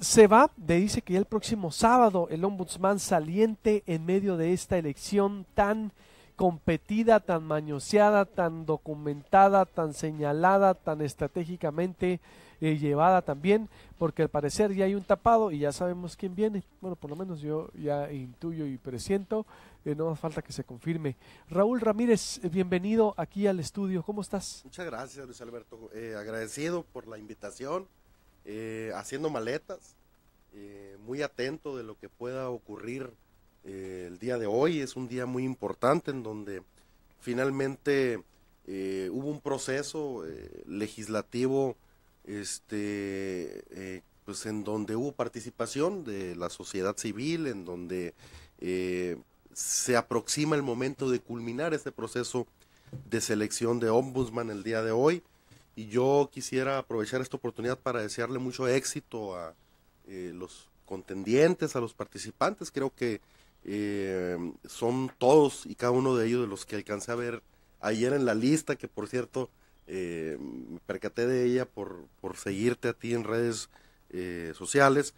se va, dice que ya el próximo sábado el ombudsman saliente en medio de esta elección tan competida, tan mañoseada, tan documentada, tan señalada, tan estratégicamente llevada también, porque al parecer ya hay un tapado y ya sabemos quién viene. Bueno, por lo menos yo ya intuyo y presiento, no más falta que se confirme. Raúl Ramírez, bienvenido aquí al estudio, ¿cómo estás? Muchas gracias, Luis Alberto. Agradecido por la invitación, haciendo maletas, muy atento de lo que pueda ocurrir el día de hoy. Es un día muy importante en donde finalmente hubo un proceso legislativo, pues en donde hubo participación de la sociedad civil, en donde se aproxima el momento de culminar este proceso de selección de ombudsman el día de hoy, y yo quisiera aprovechar esta oportunidad para desearle mucho éxito a los contendientes, a los participantes. Creo que son todos y cada uno de ellos de los que alcancé a ver ayer en la lista, que por cierto me percaté de ella por seguirte a ti en redes sociales.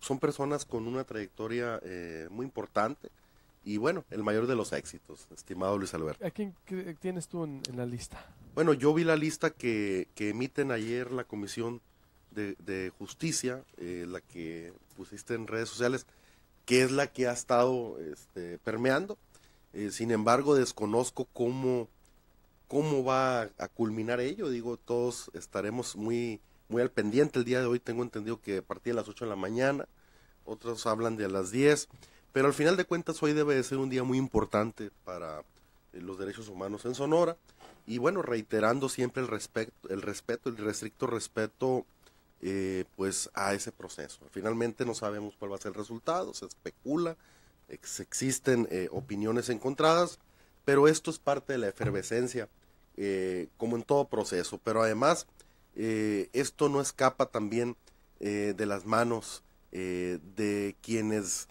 Son personas con una trayectoria muy importante. Y bueno, el mayor de los éxitos, estimado Luis Alberto. ¿A quién tienes tú en la lista? Bueno, yo vi la lista que emiten ayer la Comisión de Justicia, la que pusiste en redes sociales, que es la que ha estado permeando. Sin embargo, desconozco cómo va a culminar ello. Digo, todos estaremos muy al pendiente. El día de hoy tengo entendido que a partir de las 8 de la mañana, otros hablan de a las 10. Pero al final de cuentas hoy debe de ser un día muy importante para los derechos humanos en Sonora, y bueno, reiterando siempre el restricto respeto pues a ese proceso. Finalmente no sabemos cuál va a ser el resultado, se especula, existen opiniones encontradas, pero esto es parte de la efervescencia, como en todo proceso. Pero además esto no escapa también de las manos de quienes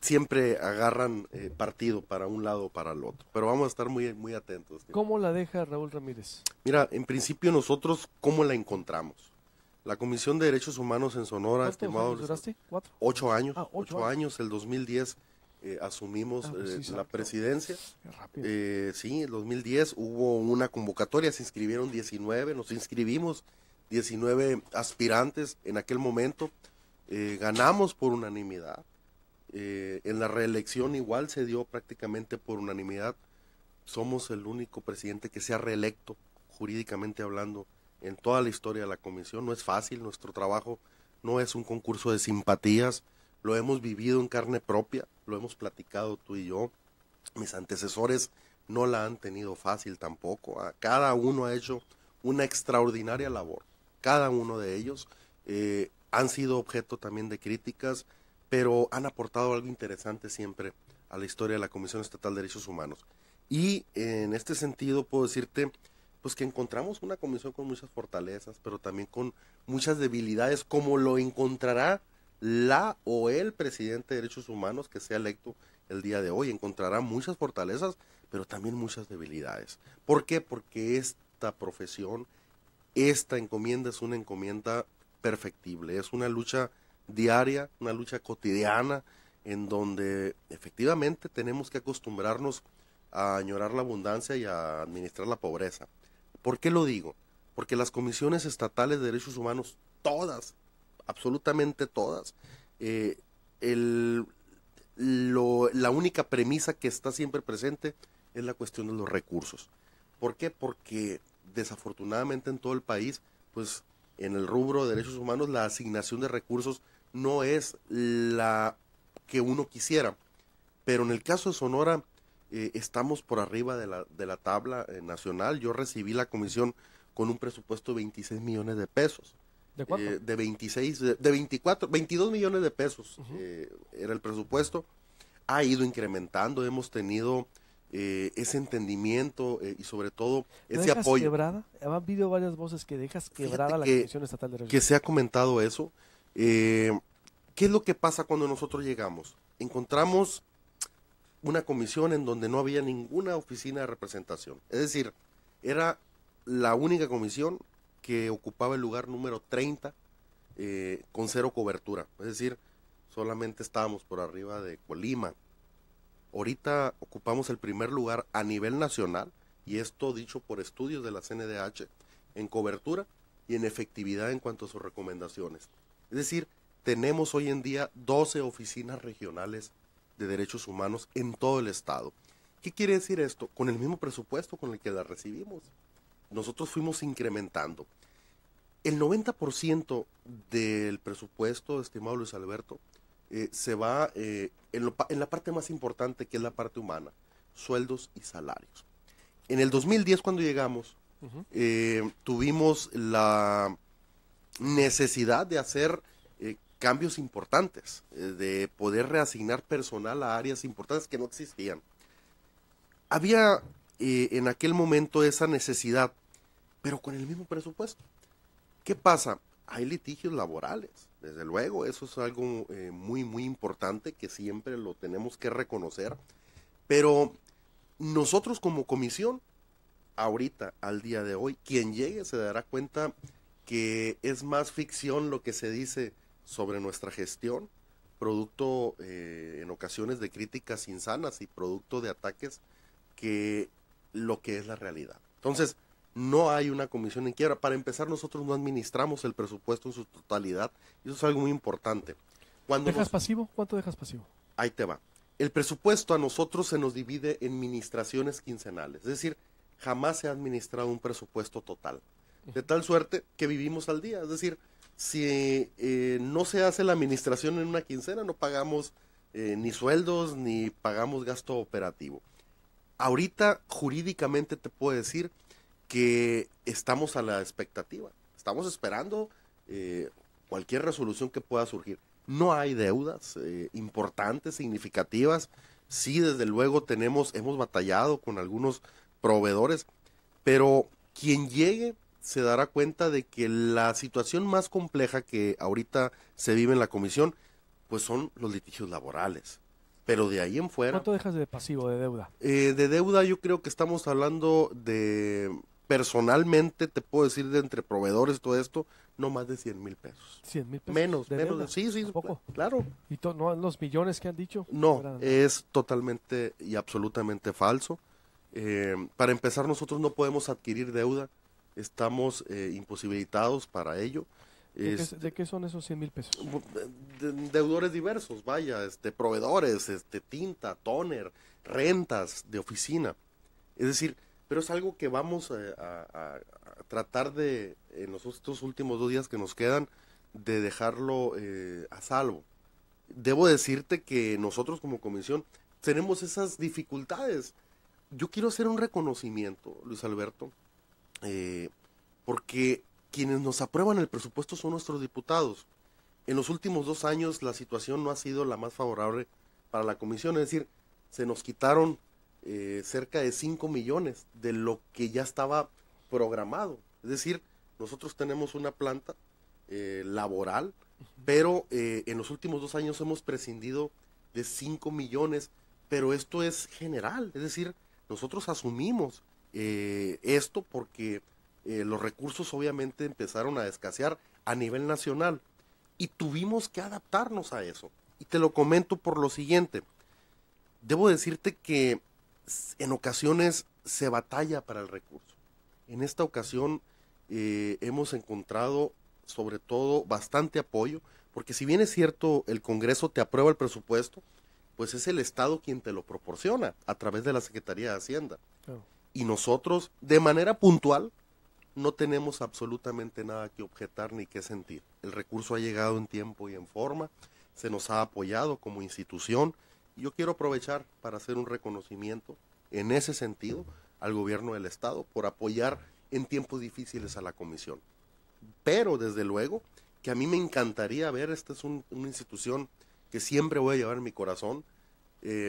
siempre agarran partido para un lado o para el otro, pero vamos a estar muy atentos. ¿Cómo la deja Raúl Ramírez? Mira, en principio nosotros, ¿cómo la encontramos? La Comisión de Derechos Humanos en Sonora, ¿Cuántos estimado, años duraste? ¿4? 8 años. Ah, 8 años, el 2010 asumimos sí, la presidencia. Qué rápido. Sí, el 2010 hubo una convocatoria, se inscribieron 19, nos inscribimos 19 aspirantes en aquel momento, ganamos por unanimidad. En la reelección igual se dio prácticamente por unanimidad. Somos el único presidente que se ha reelecto, jurídicamente hablando, en toda la historia de la comisión. No es fácil, nuestro trabajo no es un concurso de simpatías, lo hemos vivido en carne propia, lo hemos platicado tú y yo. Mis antecesores no la han tenido fácil tampoco. Cada uno ha hecho una extraordinaria labor, cada uno de ellos han sido objeto también de críticas, pero han aportado algo interesante siempre a la historia de la Comisión Estatal de Derechos Humanos. Y en este sentido puedo decirte pues que encontramos una comisión con muchas fortalezas, pero también con muchas debilidades, como lo encontrará la o el presidente de Derechos Humanos que sea electo el día de hoy. Encontrará muchas fortalezas, pero también muchas debilidades. ¿Por qué? Porque esta profesión, esta encomienda es una encomienda perfectible, es una lucha diaria, una lucha cotidiana, en donde efectivamente tenemos que acostumbrarnos a añorar la abundancia y a administrar la pobreza. ¿Por qué lo digo? Porque las comisiones estatales de derechos humanos, todas, absolutamente todas, la única premisa que está siempre presente es la cuestión de los recursos. ¿Por qué? Porque desafortunadamente en todo el país, pues en el rubro de derechos humanos, la asignación de recursos no es la que uno quisiera, pero en el caso de Sonora estamos por arriba de la tabla nacional. Yo recibí la comisión con un presupuesto de 26 millones de pesos. ¿De cuánto? De 26, de 24, 22 millones de pesos era el presupuesto. Ha ido incrementando, hemos tenido ese entendimiento y sobre todo ese apoyo. Quebrada? Ha habido varias voces que dejas quebrada la Comisión Estatal de Derechos Humanos. Que se ha comentado eso. ¿Qué es lo que pasa cuando nosotros llegamos? Encontramos una comisión en donde no había ninguna oficina de representación. Es decir, era la única comisión que ocupaba el lugar número 30 con cero cobertura, es decir, solamente estábamos por arriba de Colima. Ahorita ocupamos el primer lugar a nivel nacional, y esto dicho por estudios de la CNDH, en cobertura y en efectividad en cuanto a sus recomendaciones. Es decir, tenemos hoy en día 12 oficinas regionales de derechos humanos en todo el estado. ¿Qué quiere decir esto? Con el mismo presupuesto con el que la recibimos. Nosotros fuimos incrementando. El 90% del presupuesto, estimado Luis Alberto, se va en la parte más importante, que es la parte humana, sueldos y salarios. En el 2010, cuando llegamos, tuvimos la necesidad de hacer cambios importantes, de poder reasignar personal a áreas importantes que no existían. Había en aquel momento esa necesidad, pero con el mismo presupuesto. ¿Qué pasa? Hay litigios laborales, desde luego, eso es algo muy, muy importante que siempre lo tenemos que reconocer, pero nosotros como comisión, ahorita, al día de hoy, quien llegue se dará cuenta que es más ficción lo que se dice sobre nuestra gestión, producto en ocasiones de críticas insanas y producto de ataques, que lo que es la realidad. Entonces, no hay una comisión en quiebra. Para empezar, nosotros no administramos el presupuesto en su totalidad, y eso es algo muy importante. ¿Dejas pasivo? ¿Cuánto dejas pasivo? Ahí te va. El presupuesto a nosotros se nos divide en administraciones quincenales, es decir, jamás se ha administrado un presupuesto total, de tal suerte que vivimos al día. Es decir, si no se hace la administración en una quincena, no pagamos ni sueldos ni pagamos gasto operativo. Ahorita jurídicamente te puedo decir que estamos a la expectativa, estamos esperando cualquier resolución que pueda surgir. No hay deudas importantes, significativas. Sí, desde luego hemos batallado con algunos proveedores, pero quien llegue se dará cuenta de que la situación más compleja que ahorita se vive en la comisión, pues son los litigios laborales. Pero de ahí en fuera... ¿Cuánto dejas de pasivo, de deuda? De deuda yo creo que estamos hablando de, personalmente te puedo decir, de entre proveedores y todo esto, no más de 100,000 pesos. 100,000 pesos. Menos, deuda? sí, ¿Poco? claro. ¿Y no los millones que han dicho? No, es totalmente y absolutamente falso. Para empezar, nosotros no podemos adquirir deuda, estamos imposibilitados para ello. ¿De qué son esos 100,000 pesos? Deudores diversos, vaya, proveedores, tinta, tóner, rentas de oficina. Es decir, pero es algo que vamos a tratar de, en estos últimos 2 días que nos quedan, de dejarlo a salvo. Debo decirte que nosotros como comisión tenemos esas dificultades. Yo quiero hacer un reconocimiento, Luis Alberto, porque quienes nos aprueban el presupuesto son nuestros diputados. En los últimos 2 años la situación no ha sido la más favorable para la comisión, es decir, se nos quitaron cerca de 5 millones de lo que ya estaba programado. Es decir, nosotros tenemos una planta laboral, pero en los últimos 2 años hemos prescindido de 5 millones, pero esto es general, es decir, nosotros asumimos esto porque los recursos obviamente empezaron a escasear a nivel nacional y tuvimos que adaptarnos a eso. Y te lo comento por lo siguiente, debo decirte que en ocasiones se batalla para el recurso. En esta ocasión hemos encontrado sobre todo bastante apoyo, porque si bien es cierto el Congreso te aprueba el presupuesto, pues es el Estado quien te lo proporciona a través de la Secretaría de Hacienda. Oh. Y nosotros, de manera puntual, no tenemos absolutamente nada que objetar ni que sentir. El recurso ha llegado en tiempo y en forma, se nos ha apoyado como institución, y yo quiero aprovechar para hacer un reconocimiento en ese sentido al gobierno del Estado por apoyar en tiempos difíciles a la comisión. Pero desde luego que a mí me encantaría ver, esta es una institución que siempre voy a llevar en mi corazón.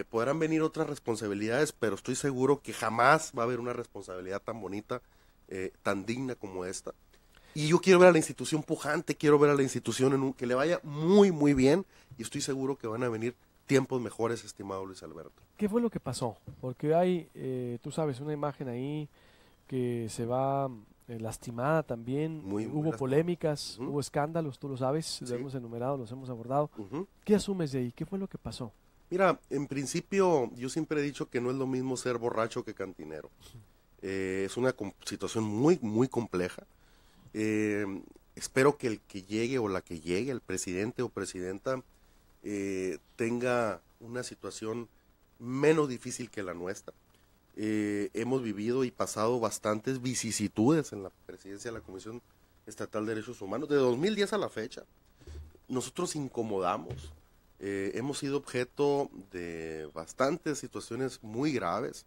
Podrán venir otras responsabilidades, pero estoy seguro que jamás va a haber una responsabilidad tan bonita, tan digna como esta. Y yo quiero ver a la institución pujante, quiero ver a la institución que le vaya muy, muy bien, y estoy seguro que van a venir tiempos mejores, estimado Luis Alberto. ¿Qué fue lo que pasó? Porque hay, tú sabes, una imagen ahí que se va lastimada también, Muy hubo lastimada. polémicas, Ujú. hubo escándalos, tú lo sabes, Sí. lo hemos enumerado, los hemos abordado. Ujú. ¿Qué asumes de ahí? ¿Qué fue lo que pasó? Mira, en principio yo siempre he dicho que no es lo mismo ser borracho que cantinero. Es una situación muy, muy compleja. Espero que el que llegue o la que llegue, el presidente o presidenta, tenga una situación menos difícil que la nuestra. Hemos vivido y pasado bastantes vicisitudes en la presidencia de la Comisión Estatal de Derechos Humanos. De 2010 a la fecha, nosotros incomodamos. Hemos sido objeto de bastantes situaciones muy graves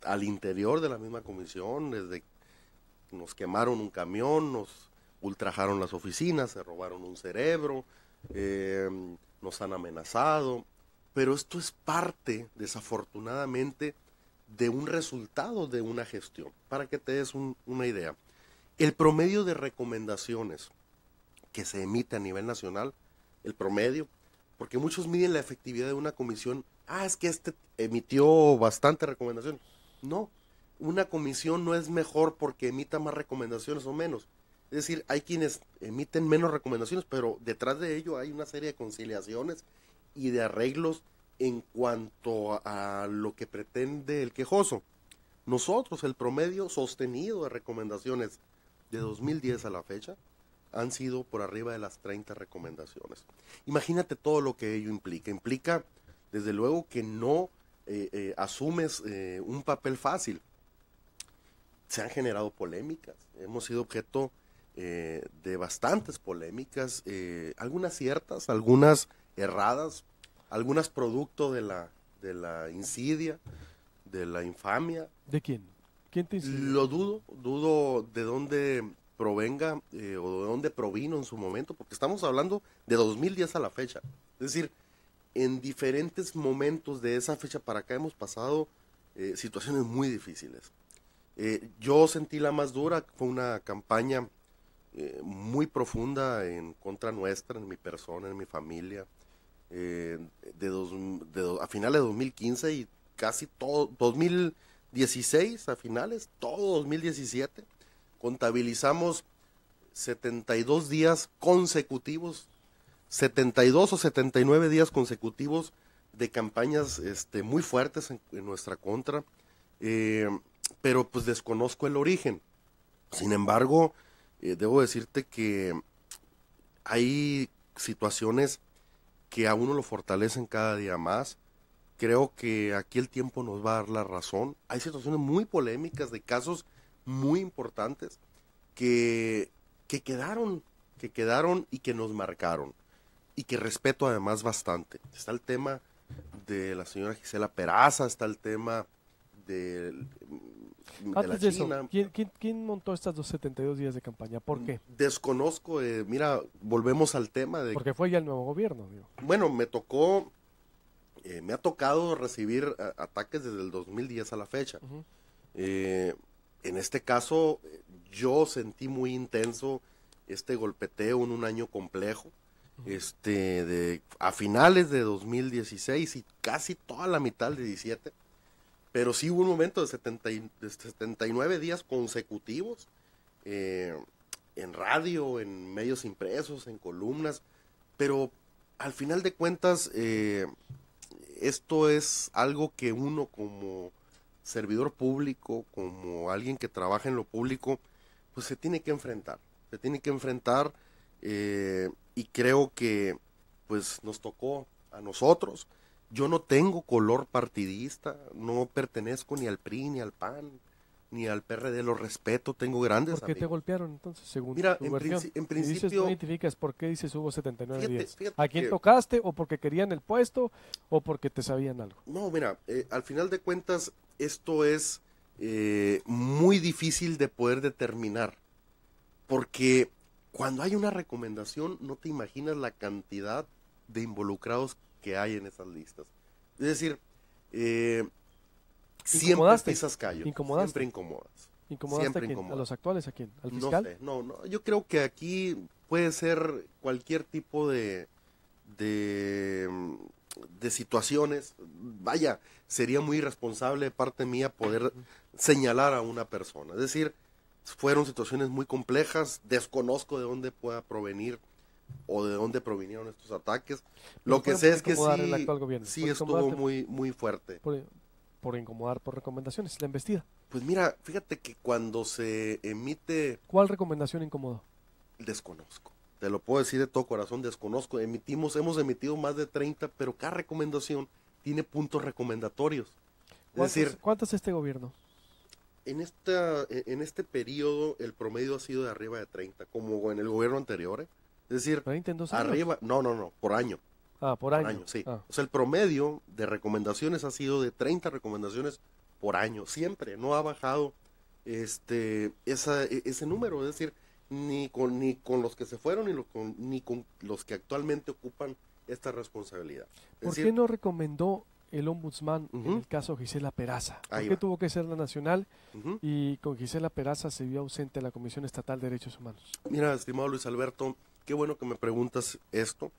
al interior de la misma comisión, desde nos quemaron un camión, nos ultrajaron las oficinas, se robaron un cerebro, nos han amenazado, pero esto es parte, desafortunadamente, de un resultado de una gestión. Para que te des una idea, el promedio de recomendaciones que se emite a nivel nacional, el promedio, porque muchos miden la efectividad de una comisión, es que este emitió bastante recomendaciones. No, una comisión no es mejor porque emita más recomendaciones o menos. Es decir, hay quienes emiten menos recomendaciones, pero detrás de ello hay una serie de conciliaciones y de arreglos en cuanto a lo que pretende el quejoso. Nosotros, el promedio sostenido de recomendaciones de 2010 a la fecha, han sido por arriba de las 30 recomendaciones. Imagínate todo lo que ello implica. Implica, desde luego, que no asumes un papel fácil. Se han generado polémicas, hemos sido objeto de bastantes polémicas, algunas ciertas, algunas erradas, algunas producto de la insidia, de la infamia. ¿De quién? ¿Quién te insinuó? Lo dudo de dónde provenga o de dónde provino en su momento, porque estamos hablando de 2010 a la fecha. Es decir, en diferentes momentos de esa fecha para acá hemos pasado situaciones muy difíciles. Yo sentí la más dura, fue una campaña muy profunda en contra nuestra, en mi persona, en mi familia, a finales de 2015 y casi todo 2016 a finales, todo 2017, contabilizamos 72 días consecutivos, 72 o 79 días consecutivos de campañas muy fuertes en nuestra contra, pero pues desconozco el origen. Sin embargo, debo decirte que hay situaciones que a uno lo fortalecen cada día más. Creo que aquí el tiempo nos va a dar la razón. Hay situaciones muy polémicas de casos muy importantes que quedaron y que nos marcaron y que respeto además bastante. Está el tema de la señora Gisela Peraza, está el tema de la Antes de eso, China. ¿quién montó estas 72 días de campaña? ¿Por qué? Desconozco, mira, volvemos al tema de... Porque fue ya el nuevo gobierno, digo. Bueno, me ha tocado recibir ataques desde el 2010 a la fecha. Ujú. En este caso, yo sentí muy intenso este golpeteo en un año complejo, a finales de 2016 y casi toda la mitad de 17, pero sí hubo un momento de 79 días consecutivos en radio, en medios impresos, en columnas, pero al final de cuentas esto es algo que uno como servidor público, como alguien que trabaja en lo público, pues se tiene que enfrentar, y creo que pues nos tocó a nosotros. Yo no tengo color partidista, no pertenezco ni al PRI, ni al PAN, ni al PRD, lo respeto, tengo grandes ¿Por qué te amigos. golpearon entonces, según Mira, tu en versión? en Y dices, principio, no identificas por qué dices hubo 79 días. fíjate ¿A quién que- tocaste? ¿O porque querían el puesto? ¿O porque te sabían algo? no, mira, al final de cuentas, esto es muy difícil de poder determinar, porque cuando hay una recomendación, no te imaginas la cantidad de involucrados que hay en esas listas. Es decir, siempre ¿Incomodaste? pisas callo, ¿Incomodaste? siempre incomodas. ¿Incomodaste Siempre a quién? incomoda. ¿A los actuales a quién? ¿Al No fiscal? sé, no, yo creo que aquí puede ser cualquier tipo de, mm, de situaciones. Vaya, sería muy irresponsable de parte mía poder señalar a una persona. Es decir, fueron situaciones muy complejas, desconozco de dónde pueda provenir o de dónde provinieron estos ataques. Lo que sé es que sí estuvo muy fuerte. Por incomodar por recomendaciones, la embestida. Pues mira, fíjate que cuando se emite... ¿Cuál recomendación incomodó? Desconozco. Te lo puedo decir de todo corazón, desconozco. Hemos emitido más de 30, pero cada recomendación tiene puntos recomendatorios. ¿Cuántas es este gobierno? En este periodo el promedio ha sido de arriba de 30, como en el gobierno anterior. Es decir, 30 en 2 años. Arriba, no, por año. Por año. Sí. O sea, el promedio de recomendaciones ha sido de 30 recomendaciones por año. Siempre, no ha bajado ese número. Es decir, ni con los que se fueron ni con los que actualmente ocupan esta responsabilidad. ¿Por qué no recomendó el ombudsman en el caso Gisela Peraza? ¿Por qué tuvo que ser la nacional y con Gisela Peraza se vio ausente la Comisión Estatal de Derechos Humanos? Mira, estimado Luis Alberto, qué bueno que me preguntas esto.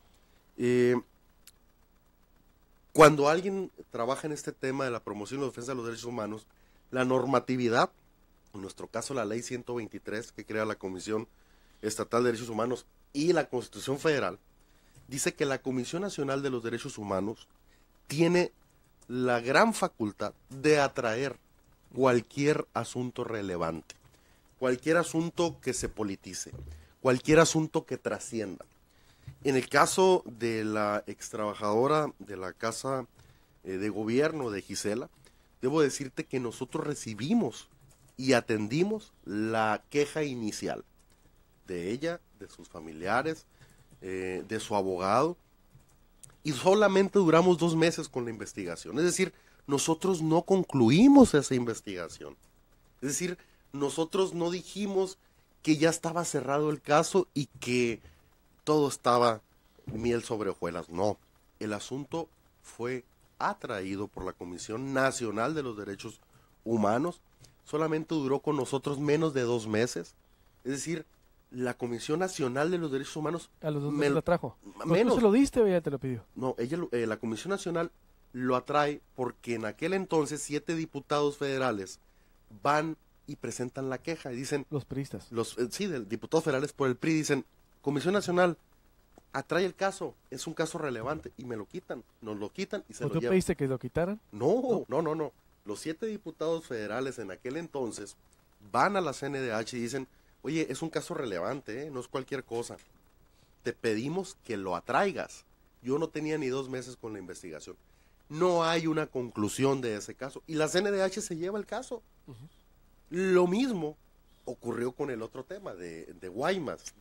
Cuando alguien trabaja en este tema de la promoción y la defensa de los derechos humanos, la normatividad, en nuestro caso la ley 123 que crea la Comisión Estatal de Derechos Humanos y la Constitución Federal, dice que la Comisión Nacional de los Derechos Humanos tiene la gran facultad de atraer cualquier asunto relevante, cualquier asunto que se politice, cualquier asunto que trascienda. En el caso de la extrabajadora de la Casa de Gobierno de Gisela, debo decirte que nosotros recibimos y atendimos la queja inicial de ella, de sus familiares, de su abogado, y solamente duramos 2 meses con la investigación. Es decir, nosotros no concluimos esa investigación. Es decir, nosotros no dijimos que ya estaba cerrado el caso y que todo estaba miel sobre hojuelas. No, el asunto fue atraído por la Comisión Nacional de los Derechos Humanos. Solamente duró con nosotros menos de 2 meses. Es decir, la Comisión Nacional de los Derechos Humanos... A los 2 meses lo trajo. Menos. ¿Tú se lo diste o ella te lo pidió? No, la Comisión Nacional lo atrae porque en aquel entonces 7 diputados federales van y presentan la queja y dicen... Los priistas. Sí, diputados federales por el PRI dicen, Comisión Nacional, atrae el caso, es un caso relevante, y me lo quitan, nos lo quitan y se lo llevan. ¿Tú pediste que lo quitaran? No. Los 7 diputados federales en aquel entonces van a la CNDH y dicen, oye, es un caso relevante, no es cualquier cosa. Te pedimos que lo atraigas. Yo no tenía ni 2 meses con la investigación. No hay una conclusión de ese caso. Y la CNDH se lleva el caso. Lo mismo ocurrió con el otro tema de Guaymas.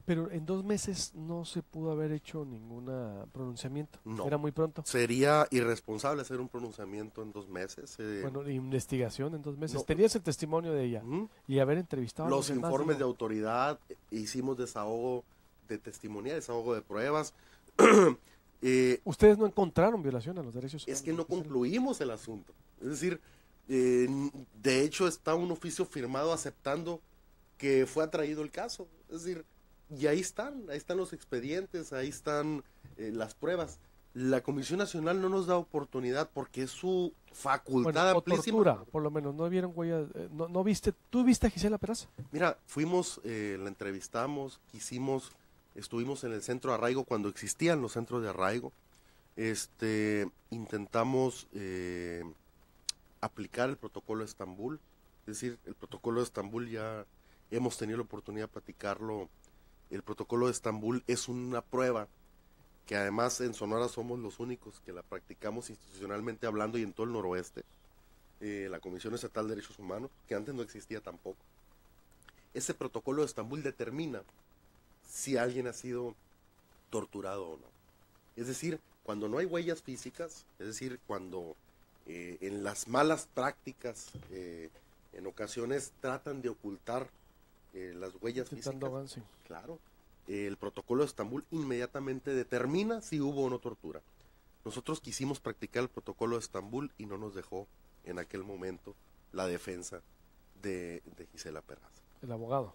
Pero en 2 meses no se pudo haber hecho ningún pronunciamiento. No. Era muy pronto. Sería irresponsable hacer un pronunciamiento en 2 meses. Bueno, investigación en 2 meses. No. Tenías el testimonio de ella y haber entrevistado a los demás, informes de autoridad, hicimos desahogo de testimonio, desahogo de pruebas. Ustedes no encontraron violación a los derechos humanos. Es que no concluimos el asunto. Es decir, de hecho está un oficio firmado aceptando que fue atraído el caso. Es decir, y ahí están los expedientes, ahí están las pruebas. La Comisión Nacional no nos da oportunidad porque es su facultad amplísima. Tortura, por lo menos, no vieron huellas, no viste, ¿tú viste a Gisela Peraza? Mira, fuimos, la entrevistamos, estuvimos en el centro de arraigo cuando existían los centros de arraigo. Intentamos aplicar el protocolo de Estambul, es decir, el protocolo de Estambul ya hemos tenido la oportunidad de platicarlo. El protocolo de Estambul es una prueba que además en Sonora somos los únicos que la practicamos institucionalmente hablando y en todo el noroeste. La Comisión Estatal de Derechos Humanos, que antes no existía tampoco. Ese protocolo de Estambul determina si alguien ha sido torturado o no. Es decir, cuando no hay huellas físicas, es decir, cuando en las malas prácticas en ocasiones tratan de ocultar las huellas físicas. Avance. Claro, el protocolo de Estambul inmediatamente determina si hubo o no tortura. Nosotros quisimos practicar el protocolo de Estambul y no nos dejó en aquel momento la defensa de Gisela Peraza. El abogado.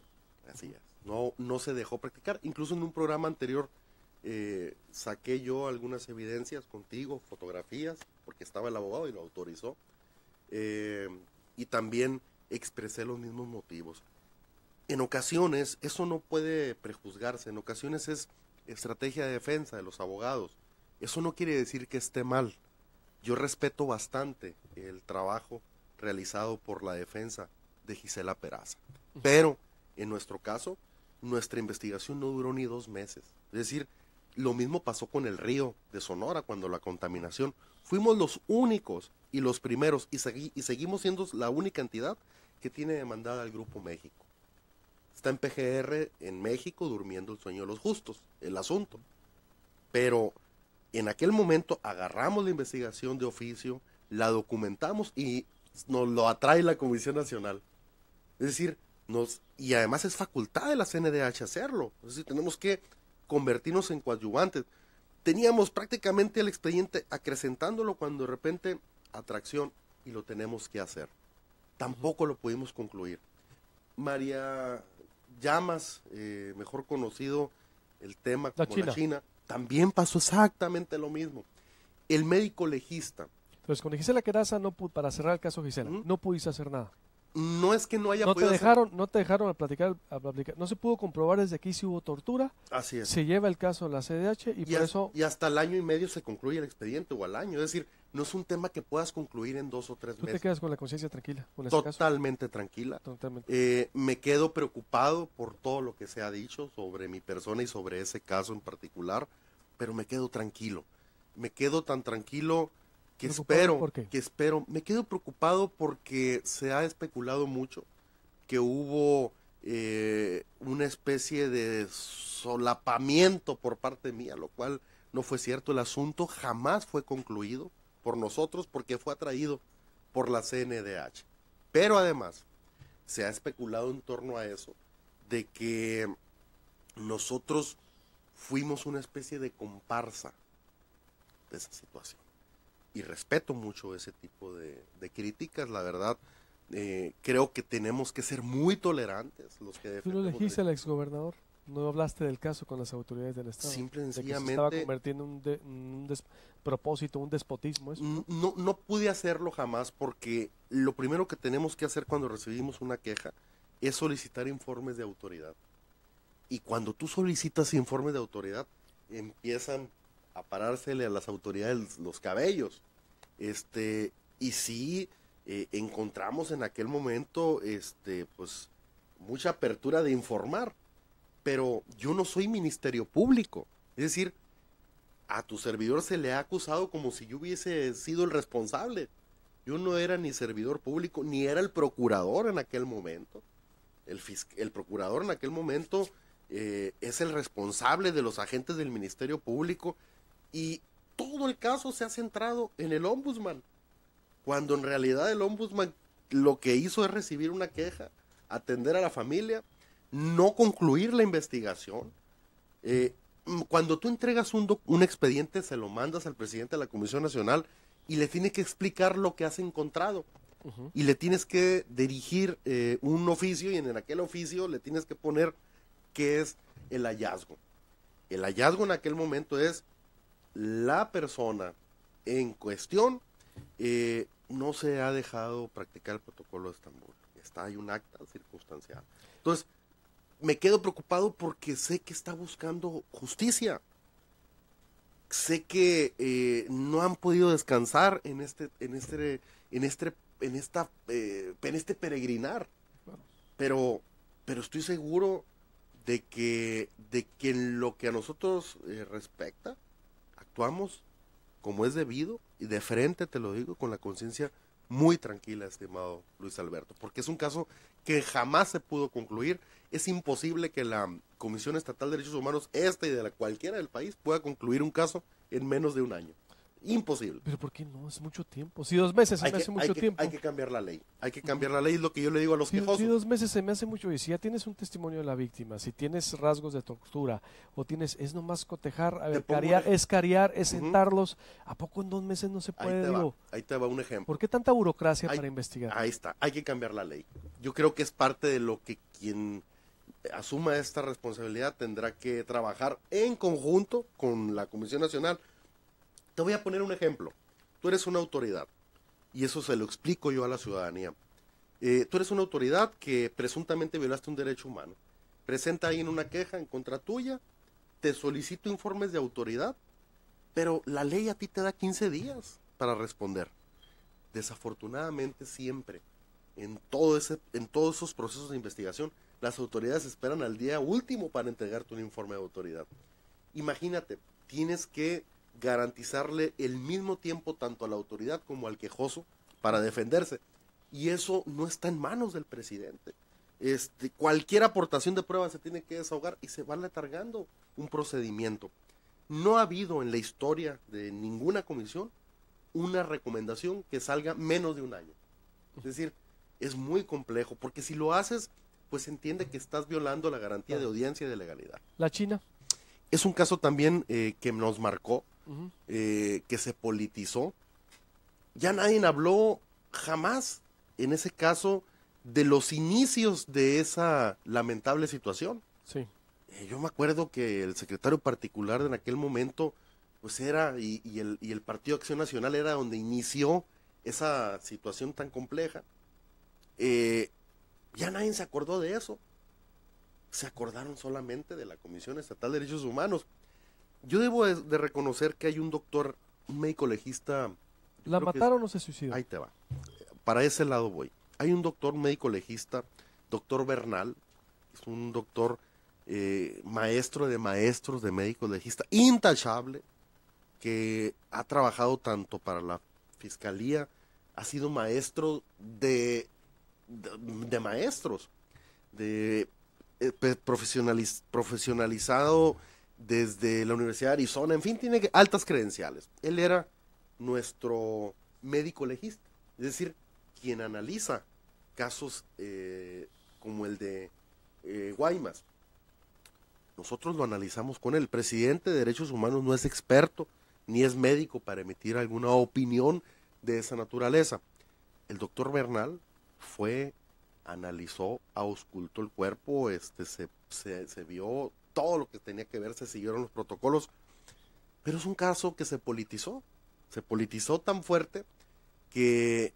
Así es. No se dejó practicar. Incluso en un programa anterior saqué yo algunas evidencias contigo, fotografías, porque estaba el abogado y lo autorizó. Y también expresé los mismos motivos. En ocasiones, eso no puede prejuzgarse, en ocasiones es estrategia de defensa de los abogados. Eso no quiere decir que esté mal. Yo respeto bastante el trabajo realizado por la defensa de Gisela Peraza. Pero, en nuestro caso, nuestra investigación no duró ni 2 meses. Es decir, lo mismo pasó con el río de Sonora cuando la contaminación. Fuimos los únicos y los primeros y seguimos siendo la única entidad que tiene demandada al Grupo México. Está en PGR en México durmiendo el sueño de los justos, el asunto. Pero en aquel momento agarramos la investigación de oficio, la documentamos y nos lo atrae la Comisión Nacional. Es decir, y además es facultad de la CNDH hacerlo. Es decir, tenemos que convertirnos en coadyuvantes. Teníamos prácticamente el expediente acrecentándolo cuando de repente atracción y lo tenemos que hacer. Tampoco lo pudimos concluir. María Llamas, mejor conocido el tema como la China, también pasó exactamente lo mismo. El médico legista. Entonces, con Gisela Peraza, para cerrar el caso Gisela, no pudiste hacer nada. No es que no haya podido no te dejaron platicar, no se pudo comprobar desde aquí si hubo tortura. Así es. Se lleva el caso a la CDH y por eso... Y hasta el año y medio se concluye el expediente, o al año. Es decir, no es un tema que puedas concluir en 2 o 3 meses. ¿Tú te quedas con la conciencia tranquila con ese Totalmente caso? Tranquila. Totalmente. Me quedo preocupado por todo lo que se ha dicho sobre mi persona y sobre ese caso en particular, pero me quedo tranquilo. Me quedo tan tranquilo que espero, me quedo preocupado porque se ha especulado mucho que hubo una especie de solapamiento por parte mía, lo cual no fue cierto. El asunto jamás fue concluido por nosotros porque fue atraído por la CNDH. Pero además, se ha especulado en torno a eso, de que nosotros fuimos una especie de comparsa de esa situación. Y respeto mucho ese tipo de críticas, la verdad. Creo que tenemos que ser muy tolerantes los que defendemos. ¿Tú no elegiste al exgobernador? ¿No hablaste del caso con las autoridades del Estado? Simple y sencillamente... se estaba convirtiendo en un despropósito, un despotismo. ¿Eso? No pude hacerlo jamás porque lo primero que tenemos que hacer cuando recibimos una queja es solicitar informes de autoridad. Y cuando tú solicitas informes de autoridad, empiezan a parársele a las autoridades los cabellos. Y sí, encontramos en aquel momento pues mucha apertura de informar, pero yo no soy Ministerio Público. Es decir, a tu servidor se le ha acusado como si yo hubiese sido el responsable. Yo no era ni servidor público, ni era el procurador en aquel momento. El procurador en aquel momento es el responsable de los agentes del Ministerio Público. Y todo el caso se ha centrado en el ombudsman, cuando en realidad el ombudsman lo que hizo es recibir una queja, atender a la familia, no concluir la investigación. Cuando tú entregas un expediente, se lo mandas al presidente de la Comisión Nacional y le tienes que explicar lo que has encontrado. Y le tienes que dirigir un oficio, y en aquel oficio le tienes que poner qué es el hallazgo. El hallazgo en aquel momento es: la persona en cuestión no se ha dejado practicar el protocolo de Estambul. Hay un acta circunstancial. Entonces, me quedo preocupado porque sé que está buscando justicia. Sé que no han podido descansar en este peregrinar. Pero estoy seguro de que en lo que a nosotros respecta, actuamos como es debido y de frente, te lo digo, con la conciencia muy tranquila, estimado Luis Alberto, porque es un caso que jamás se pudo concluir. Es imposible que la Comisión Estatal de Derechos Humanos, y de la cualquiera del país, pueda concluir un caso en menos de un año. Imposible. ¿Pero por qué no? Es mucho tiempo. Si 2 meses se me hace mucho tiempo. Hay que cambiar la ley. Hay que cambiar la ley, es lo que yo le digo a los quejosos. Si 2 meses se me hace mucho, y si ya tienes un testimonio de la víctima, si tienes rasgos de tortura, o es nomás cotejar, a ver, es cariar, es sentarlos, ¿a poco en 2 meses no se puede? Ahí te va un ejemplo. ¿Por qué tanta burocracia para investigar? Ahí está, hay que cambiar la ley. Yo creo que es parte de lo que quien asuma esta responsabilidad tendrá que trabajar en conjunto con la Comisión Nacional. Te voy a poner un ejemplo. Tú eres una autoridad, y eso se lo explico yo a la ciudadanía. Tú eres una autoridad que presuntamente violaste un derecho humano. Presenta ahí en una queja en contra tuya, te solicito informes de autoridad, pero la ley a ti te da 15 días para responder. Desafortunadamente siempre, en todos esos procesos de investigación, las autoridades esperan al día último para entregarte un informe de autoridad. Imagínate, tienes que garantizarle el mismo tiempo tanto a la autoridad como al quejoso para defenderse. Y eso no está en manos del presidente. Cualquier aportación de pruebas se tiene que desahogar y se va letargando un procedimiento. No ha habido en la historia de ninguna comisión una recomendación que salga menos de un año. Es decir, es muy complejo, porque si lo haces, pues se entiende que estás violando la garantía de audiencia y de legalidad. ¿La China? Es un caso también que nos marcó, que se politizó. Ya nadie habló jamás, en ese caso, de los inicios de esa lamentable situación. Sí. Yo me acuerdo que el secretario particular en aquel momento, pues era, y el Partido Acción Nacional era donde inició esa situación tan compleja. Ya nadie se acordó de eso. Se acordaron solamente de la Comisión Estatal de Derechos Humanos. Yo debo de reconocer que hay un doctor, un médico legista. ¿La mataron o se suicidó? Ahí te va. Para ese lado voy. Hay un doctor médico legista, doctor Bernal, es un doctor maestro de maestros de médico legista, intachable, que ha trabajado tanto para la Fiscalía, ha sido maestro de maestros, profesionalizado desde la Universidad de Arizona, en fin, tiene altas credenciales. Él era nuestro médico legista, es decir, quien analiza casos como el de Guaymas. Nosotros lo analizamos con él. El presidente de Derechos Humanos no es experto ni es médico para emitir alguna opinión de esa naturaleza. El doctor Bernal analizó, auscultó el cuerpo, se vio todo lo que tenía que ver, se siguieron los protocolos, pero es un caso que se politizó tan fuerte que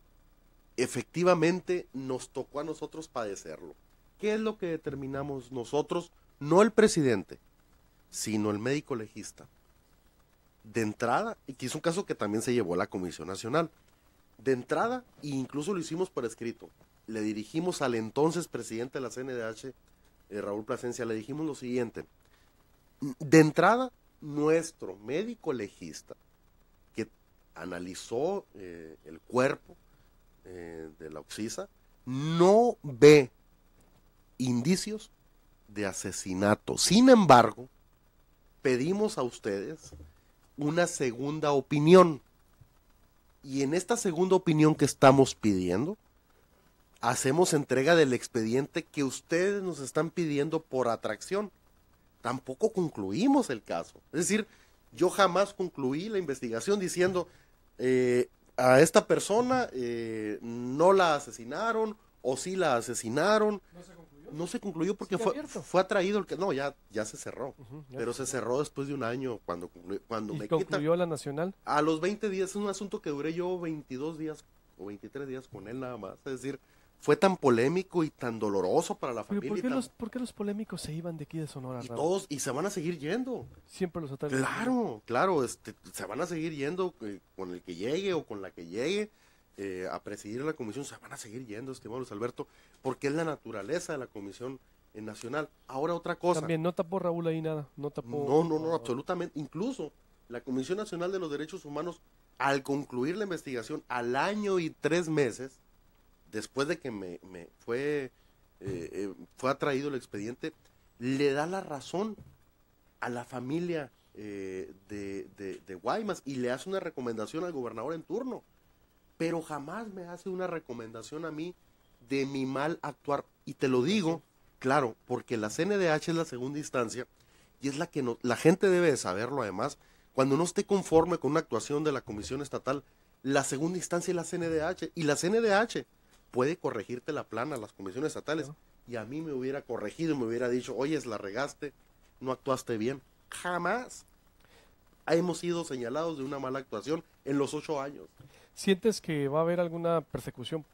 efectivamente nos tocó a nosotros padecerlo. ¿Qué es lo que determinamos nosotros? No el presidente, sino el médico legista. De entrada, y que es un caso que también se llevó a la Comisión Nacional, de entrada, e incluso lo hicimos por escrito, le dirigimos al entonces presidente de la CNDH, Raúl Plasencia, le dijimos lo siguiente: de entrada, nuestro médico legista, que analizó el cuerpo de la Oxisa, no ve indicios de asesinato. Sin embargo, pedimos a ustedes una segunda opinión. Y en esta segunda opinión que estamos pidiendo, hacemos entrega del expediente que ustedes nos están pidiendo por atracción. Tampoco concluimos el caso. Es decir, yo jamás concluí la investigación diciendo a esta persona no la asesinaron o sí la asesinaron. No se concluyó porque fue atraído el que no, ya se cerró. Pero se cerró después de un año cuando me concluyó la Nacional. A los 20 días, es un asunto que duré yo 22 días o 23 días con él nada más. Es decir, fue tan polémico y tan doloroso para la familia. ¿Por qué los polémicos se iban de aquí de Sonora? Y se van a seguir yendo. Siempre los ataques. Claro, se van a seguir yendo con el que llegue o con la que llegue a presidir la comisión, se van a seguir yendo, estimado Luis Alberto, porque es la naturaleza de la Comisión Nacional. Ahora otra cosa. También no tapó Raúl ahí nada, no tapó. No, absolutamente. Incluso la Comisión Nacional de los Derechos Humanos, al concluir la investigación, al año y 3 meses, después de que fue atraído el expediente, le da la razón a la familia de Guaymas y le hace una recomendación al gobernador en turno, pero jamás me hace una recomendación a mí de mi mal actuar. Y te lo digo, claro, porque la CNDH es la segunda instancia y es la que la gente debe de saberlo además. Cuando no esté conforme con una actuación de la Comisión Estatal, la segunda instancia es la CNDH, y la CNDH puede corregirte la plana a las comisiones estatales. Claro. Y a mí me hubiera corregido y me hubiera dicho, oye, la regaste, no actuaste bien. Jamás hemos sido señalados de una mala actuación en los 8 años. ¿Sientes que va a haber alguna persecución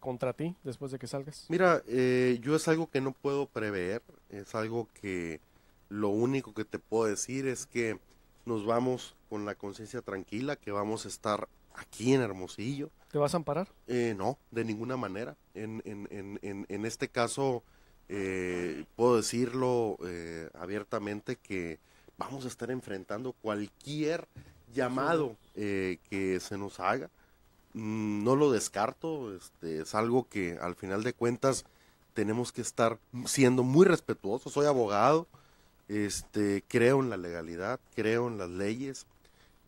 contra ti después de que salgas? Mira, yo es algo que no puedo prever, es algo que lo único que te puedo decir es que nos vamos con la conciencia tranquila, que vamos a estar aquí en Hermosillo. ¿Te vas a amparar? No, de ninguna manera. En este caso, puedo decirlo abiertamente que vamos a estar enfrentando cualquier llamado que se nos haga. No lo descarto, es algo que al final de cuentas tenemos que estar siendo muy respetuosos. Soy abogado, creo en la legalidad, creo en las leyes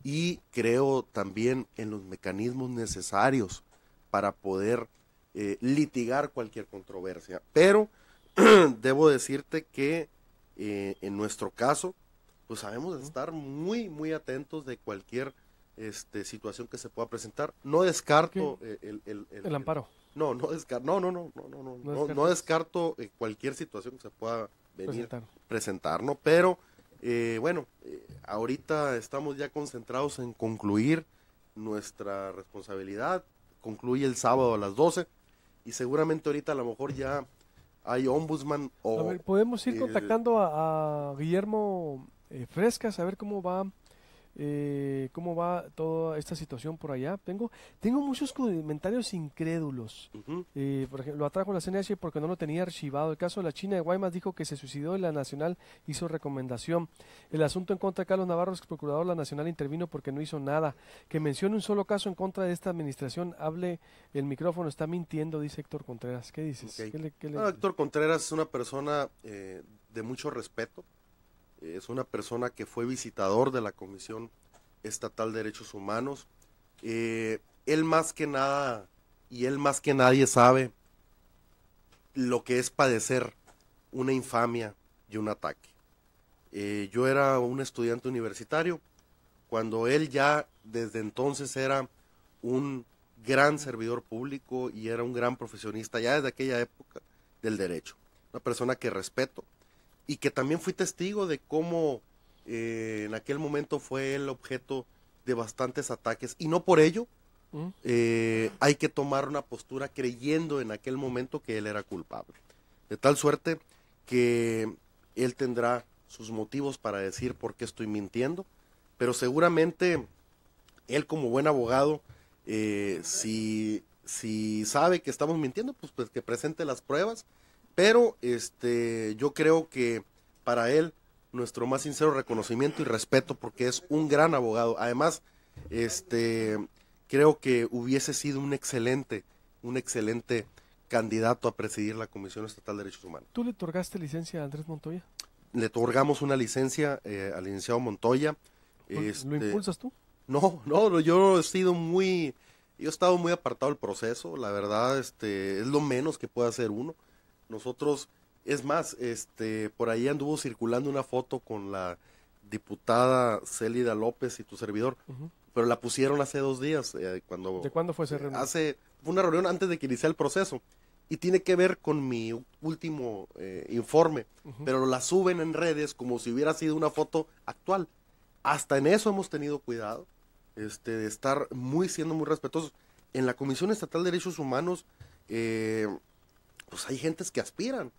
y creo también en los mecanismos necesarios para poder litigar cualquier controversia. Pero debo decirte que en nuestro caso, pues sabemos estar muy, muy atentos de cualquier situación que se pueda presentar. No descarto el amparo. No descarto cualquier situación que se pueda venir presentar, ¿no? Pero ahorita estamos ya concentrados en concluir nuestra responsabilidad. Concluye el sábado a las 12 y seguramente ahorita a lo mejor ya hay ombudsman o... A ver, podemos ir contactando a Guillermo Frescas, a ver cómo va toda esta situación por allá. Tengo muchos comentarios incrédulos. Por ejemplo, lo atrajo la CNH porque no lo tenía archivado. El caso de la China de Guaymas dijo que se suicidó y la Nacional hizo recomendación. El asunto en contra de Carlos Navarro, ex procurador, la Nacional intervino porque no hizo nada. Que mencione un solo caso en contra de esta administración. Hable el micrófono, está mintiendo, dice Héctor Contreras. ¿Qué dices? Okay. Héctor Contreras es una persona de mucho respeto. Es una persona que fue visitador de la Comisión Estatal de Derechos Humanos. Él más que nada y él más que nadie sabe lo que es padecer una infamia y un ataque. Yo era un estudiante universitario cuando él ya desde entonces era un gran servidor público y era un gran profesionista ya desde aquella época del derecho. Una persona que respeto. Y que también fui testigo de cómo en aquel momento fue el objeto de bastantes ataques. Y no por ello hay que tomar una postura creyendo en aquel momento que él era culpable. De tal suerte que él tendrá sus motivos para decir por qué estoy mintiendo. Pero seguramente él como buen abogado, si sabe que estamos mintiendo, pues que presente las pruebas. Pero yo creo que para él nuestro más sincero reconocimiento y respeto porque es un gran abogado. Además, creo que hubiese sido un excelente candidato a presidir la Comisión Estatal de Derechos Humanos. ¿Tú le otorgaste licencia a Andrés Montoya? Le otorgamos una licencia al licenciado Montoya. ¿Lo impulsas tú? No, yo he estado muy apartado del proceso. La verdad, es lo menos que puede hacer uno. Nosotros, es más, por ahí anduvo circulando una foto con la diputada Célida López y tu servidor, pero la pusieron hace 2 días. ¿De cuándo fue esa reunión? Fue una reunión antes de que iniciara el proceso y tiene que ver con mi último informe, pero la suben en redes como si hubiera sido una foto actual. Hasta en eso hemos tenido cuidado, de estar siendo muy respetuosos. En la Comisión Estatal de Derechos Humanos, pues hay gentes que aspiran,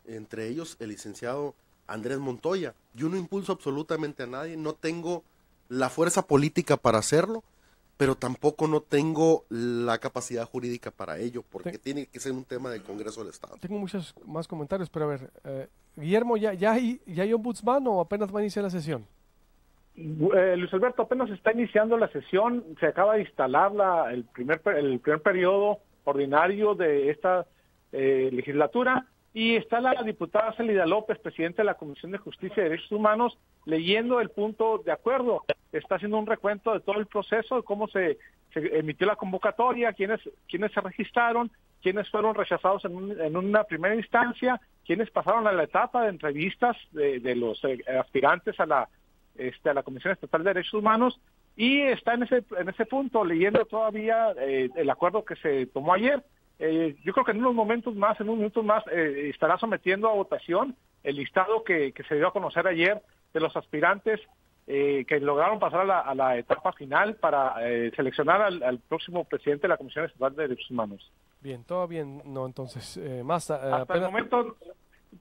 entre ellos el licenciado Andrés Montoya. Yo no impulso absolutamente a nadie, no tengo la fuerza política para hacerlo, pero tampoco no tengo la capacidad jurídica para ello, porque tiene que ser un tema del Congreso del Estado. Tengo muchos más comentarios, pero a ver, Guillermo, ¿ya hay ombudsman o apenas va a iniciar la sesión? Luis Alberto, apenas está iniciando la sesión, se acaba de instalar el primer periodo ordinario de esta legislatura y está la diputada Célida López, presidenta de la Comisión de Justicia y Derechos Humanos, leyendo el punto de acuerdo. Está haciendo un recuento de todo el proceso, de cómo se emitió la convocatoria, quiénes se registraron, quiénes fueron rechazados en una primera instancia, quiénes pasaron a la etapa de entrevistas de los aspirantes a la Comisión Estatal de Derechos Humanos, y está en ese punto leyendo todavía el acuerdo que se tomó ayer. Yo creo que en unos minutos más estará sometiendo a votación el listado que se dio a conocer ayer de los aspirantes que lograron pasar a la etapa final para seleccionar al próximo presidente de la Comisión Estatal de Derechos Humanos. Bien, todo bien, no, entonces, Hasta el momento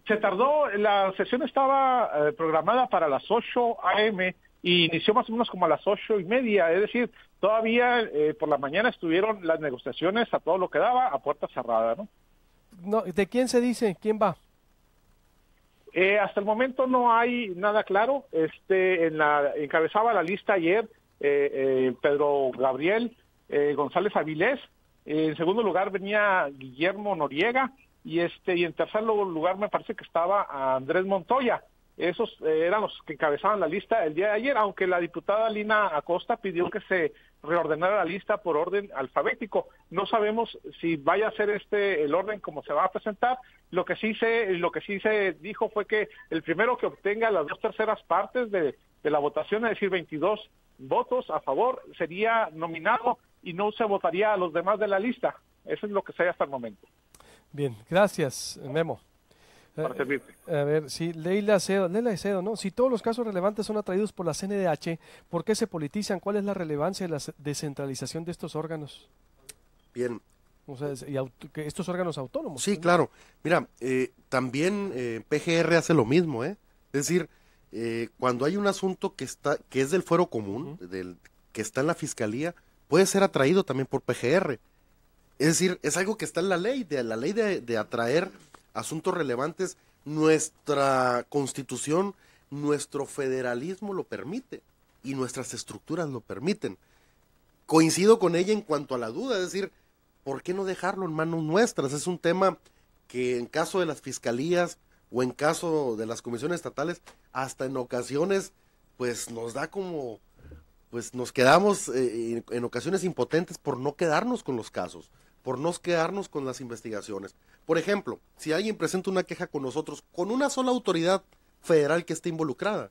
se tardó, la sesión estaba programada para las 8 a.m. y inició más o menos como a las 8:30, es decir, todavía por la mañana estuvieron las negociaciones a todo lo que daba, a puerta cerrada, ¿no? No, ¿de quién se dice? ¿Quién va? Hasta el momento no hay nada claro. Encabezaba la lista ayer Pedro Gabriel González Avilés. En segundo lugar venía Guillermo Noriega y en tercer lugar me parece que estaba Andrés Montoya. Esos eran los que encabezaban la lista el día de ayer, aunque la diputada Lina Acosta pidió que se reordenara la lista por orden alfabético. No sabemos si vaya a ser el orden como se va a presentar. Lo que sí se dijo fue que el primero que obtenga las 2/3 partes de la votación, es decir, 22 votos a favor, sería nominado y no se votaría a los demás de la lista. Eso es lo que se hay hasta el momento. Bien, gracias, Memo. Para servirte. A ver, sí, Leila Acedo, ¿no? Si todos los casos relevantes son atraídos por la CNDH, ¿por qué se politizan? ¿Cuál es la relevancia de la descentralización de estos órganos? Bien. O sea, que estos órganos autónomos. Sí, ¿no? claro. Mira, también PGR hace lo mismo, ¿eh? Es decir, cuando hay un asunto que es del fuero común, que está en la fiscalía, puede ser atraído también por PGR. Es decir, es algo que está en la ley de atraer asuntos relevantes. Nuestra Constitución, nuestro federalismo lo permite y nuestras estructuras lo permiten. Coincido con ella en cuanto a la duda, es decir, ¿por qué no dejarlo en manos nuestras? Es un tema que en caso de las fiscalías o en caso de las comisiones estatales, hasta en ocasiones, pues nos da como, pues nos quedamos en ocasiones impotentes por no quedarnos con los casos, por no quedarnos con las investigaciones. Por ejemplo, si alguien presenta una queja con nosotros, con una sola autoridad federal que esté involucrada,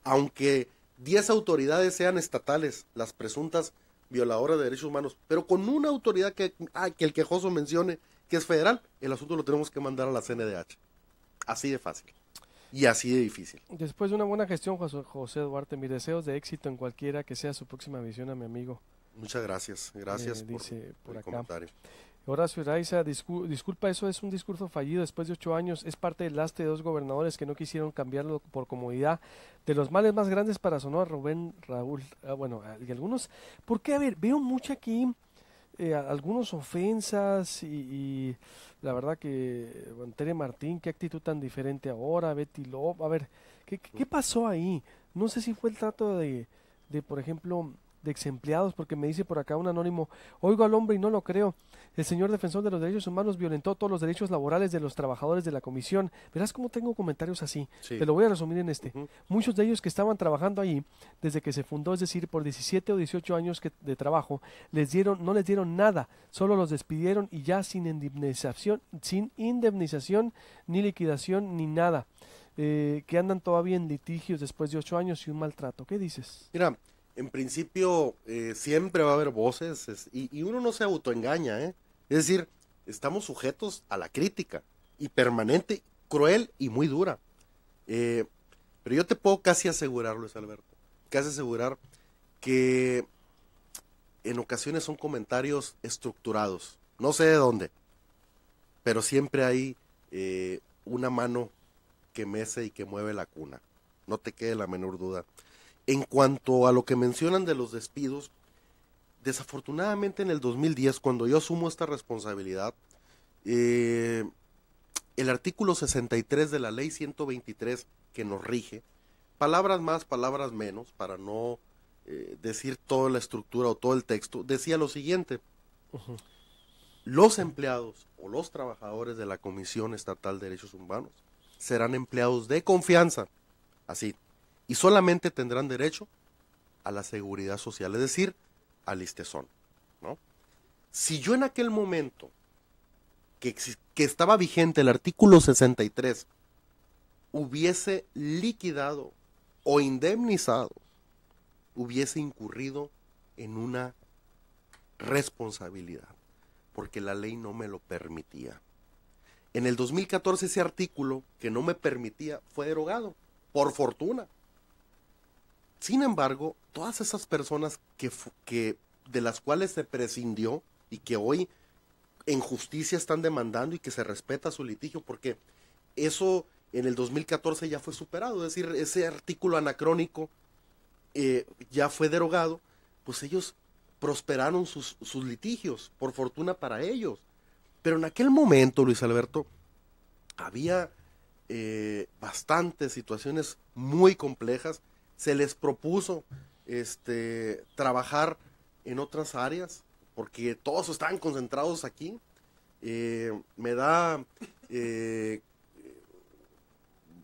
aunque 10 autoridades sean estatales, las presuntas violadoras de derechos humanos, pero con una autoridad que el quejoso mencione que es federal, el asunto lo tenemos que mandar a la CNDH. Así de fácil y así de difícil. Después de una buena gestión, José Duarte, mis deseos de éxito en cualquiera que sea su próxima visión a mi amigo. Muchas gracias, gracias dice por el acá. comentario. Horacio Iraiza, disculpa, eso es un discurso fallido después de 8 años, es parte del lastre de 2 gobernadores que no quisieron cambiarlo por comodidad. De los males más grandes para Sonora, Rubén Raúl, y algunos, ¿por qué? A ver, veo mucho aquí, algunos ofensas y la verdad que Tere Martín, qué actitud tan diferente ahora, Betty Love, a ver, ¿qué pasó ahí? No sé si fue el trato de por ejemplo, de ex empleados, porque me dice por acá un anónimo, oigo al hombre y no lo creo, el señor defensor de los derechos humanos violentó todos los derechos laborales de los trabajadores de la comisión. Verás cómo tengo comentarios así, Sí. te lo voy a resumir en muchos de ellos que estaban trabajando ahí desde que se fundó, es decir, por 17 o 18 años de trabajo, no les dieron nada, solo los despidieron y ya sin indemnización ni liquidación ni nada, que andan todavía en litigios después de 8 años y un maltrato. ¿Qué dices? Mira, en principio siempre va a haber voces y uno no se autoengaña, ¿eh? Es decir, estamos sujetos a la crítica y permanente, cruel y muy dura. Pero yo te puedo casi asegurar, Luis Alberto, casi asegurar que en ocasiones son comentarios estructurados. No sé de dónde, pero siempre hay una mano que mece y que mueve la cuna. No te quede la menor duda. En cuanto a lo que mencionan de los despidos, desafortunadamente en el 2010, cuando yo asumo esta responsabilidad, el artículo 63 de la ley 123 que nos rige, palabras más, palabras menos, para no decir toda la estructura o todo el texto, decía lo siguiente: los empleados o los trabajadores de la Comisión Estatal de Derechos Humanos serán empleados de confianza, así, y solamente tendrán derecho a la seguridad social, es decir, al ISSSTESON, ¿no? Si yo en aquel momento que estaba vigente el artículo 63 hubiese liquidado o indemnizado, hubiese incurrido en una responsabilidad, porque la ley no me lo permitía. En el 2014 ese artículo que no me permitía fue derogado, por fortuna. Sin embargo, todas esas personas que de las cuales se prescindió y que hoy en justicia están demandando y que se respeta su litigio, porque eso en el 2014 ya fue superado, es decir, ese artículo anacrónico ya fue derogado, pues ellos prosperaron sus litigios, por fortuna para ellos. Pero en aquel momento, Luis Alberto, había bastantes situaciones muy complejas. Se les propuso trabajar en otras áreas, porque todos estaban concentrados aquí. Me da